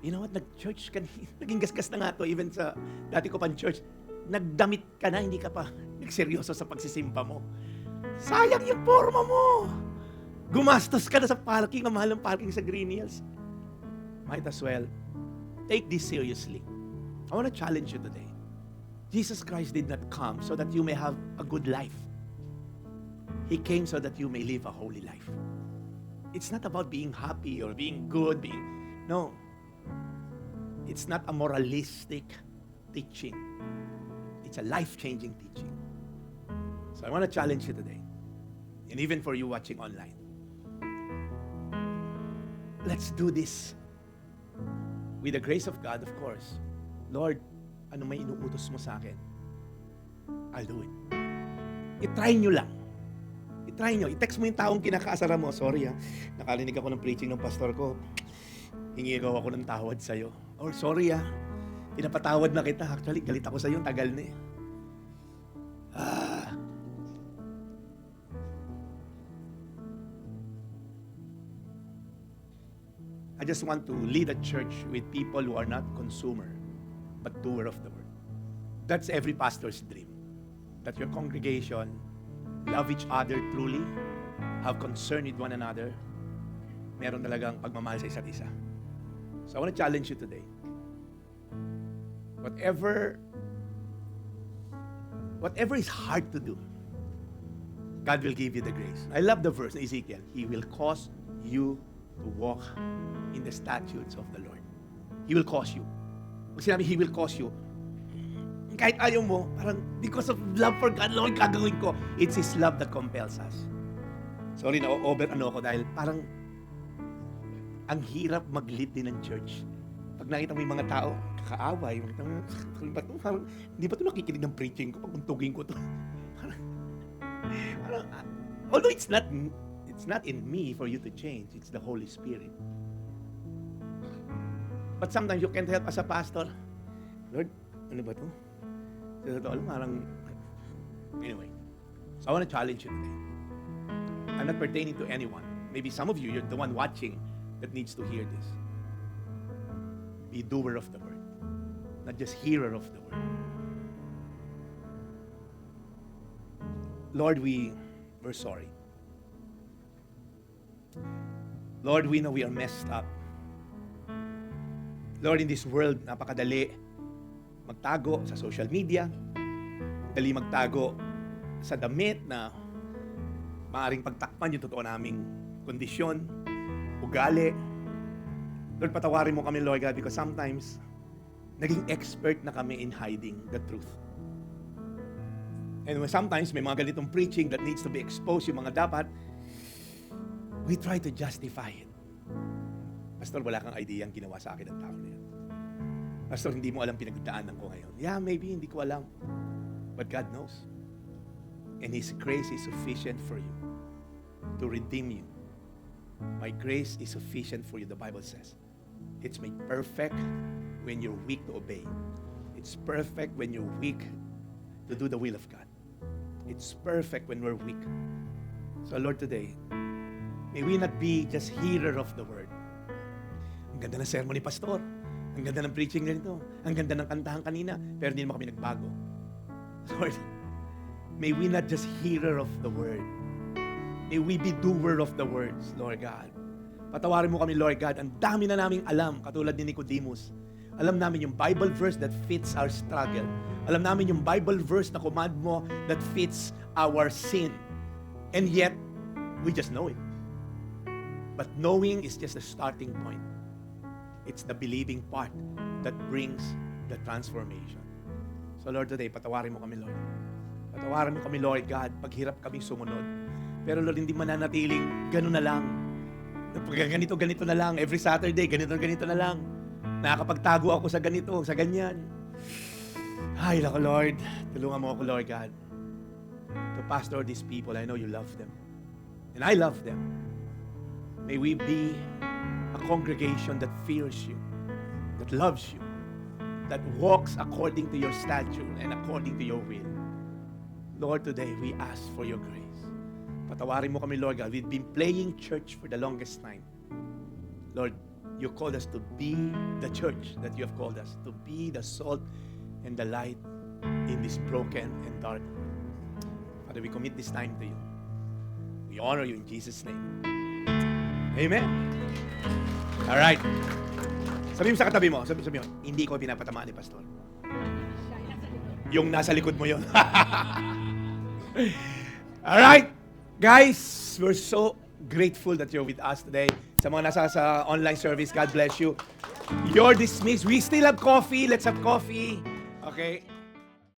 you know what, nag-church ka, naging gasgas na nga to, even sa dati ko pang church, nagdamit ka na, hindi ka pa nagseryoso sa pagsisimpa mo. Sayang yung forma mo. Gumastos ka na sa parking, ang mahal ng parking sa Green Hills. Might as well take this seriously. I want to challenge you today. Jesus Christ did not come so that you may have a good life. He came so that you may live a holy life. It's not about being happy or being good, no. It's not a moralistic teaching. It's a life-changing teaching. So I want to challenge you today. And even for you watching online. Let's do this. With the grace of God, of course. Lord, ano may inuutos mo sa akin? I'll do it. I-try nyo lang. I-try nyo. I-text mo yung taong kinakaasara mo. Sorry nakarinig ako ng preaching ng pastor ko. Hingi ako ng tawad sa'yo. Or sorry pinapatawad na kita. Actually, galit ako sa'yo. Tagal na I just want to lead a church with people who are not consumer, but doer of the word. That's every pastor's dream. That your congregation love each other truly, have concern with one another, meron talagang pagmamahal sa isa't isa. So I want to challenge you today. Whatever is hard to do, God will give you the grace. I love the verse in Ezekiel. He will cause you to walk in the statutes of the Lord. He will cause you. Pag sinabi, He will cause you, kahit ayaw mo, parang because of love for God, Lord, gagawin ko. It's His love that compels us. Sorry na ko dahil parang ang hirap mag-lead din ng church. Pag nakita mo yung mga tao, kakaaway, parang hindi ba ito nakikinig ng preaching ko? Pag untugin ko ito. Although it's not in me for you to change. It's the Holy Spirit. But sometimes you can't help as a pastor. Lord, ano ba ito? Anyway. So I want to challenge you today. I'm not pertaining to anyone. Maybe some of you, you're the one watching that needs to hear this. Be doer of the word. Not just hearer of the word. Lord, we're sorry. Lord, we know we are messed up. Lord, in this world, napakadali magtago sa social media, dali magtago sa damit na maaaring pagtakpan yung totoo naming kondisyon, ugali. Lord, patawarin mo kami, Lord God, because sometimes naging expert na kami in hiding the truth. And sometimes may mga ganitong preaching that needs to be exposed, yung mga dapat, we try to justify it. Pastor, wala kang idea ang ginawa sa akin ng tao na yan. Pastor, hindi mo alam pinagdaanan ko ngayon. Yeah, maybe, hindi ko alam. But God knows. And His grace is sufficient for you to redeem you. My grace is sufficient for you, the Bible says. It's made perfect when you're weak to obey. It's perfect when you're weak to do the will of God. It's perfect when we're weak. So Lord, today, may we not be just hearer of the word. Ang ganda ng sermon ni Pastor. Ang ganda ng preaching nito. Ang ganda ng kantahan kanina. Pero hindi naman kami nagbago. Lord, may we not just hearer of the word. May we be doer of the words, Lord God. Patawarin mo kami, Lord God. Ang dami na naming alam, katulad ni Nicodemus. Alam namin yung Bible verse that fits our struggle. Alam namin yung Bible verse na command mo that fits our sin. And yet, we just know it. But knowing is just a starting point. It's the believing part that brings the transformation. So Lord, today, patawarin mo kami, Lord. Patawarin mo kami, Lord God, paghirap kaming sumunod. Pero Lord, hindi mananatiling ganun na lang. ganito na lang. Every Saturday, ganito na lang. Nakakapagtago ako sa ganito, sa ganyan. Ay, nako Lord. Tulungan mo ako, Lord God. To pastor these people, I know you love them. And I love them. May we be a congregation that fears you, that loves you, that walks according to your statute and according to your will. Lord, today we ask for your grace. Patawarin mo kami, Lord God. We've been playing church for the longest time. Lord, you called us to be the church that you have called us, to be the salt and the light in this broken and dark world. Father, we commit this time to you. We honor you in Jesus' name. Amen. All right. Sabi mo sa katabi mo, sabi mo, hindi ko pinapatamaan ni Pastor. Yung nasa likod mo yun. All right. Guys, we're so grateful that you're with us today. Sa mga nasa sa online service, God bless you. You're dismissed. We still have coffee. Let's have coffee. Okay?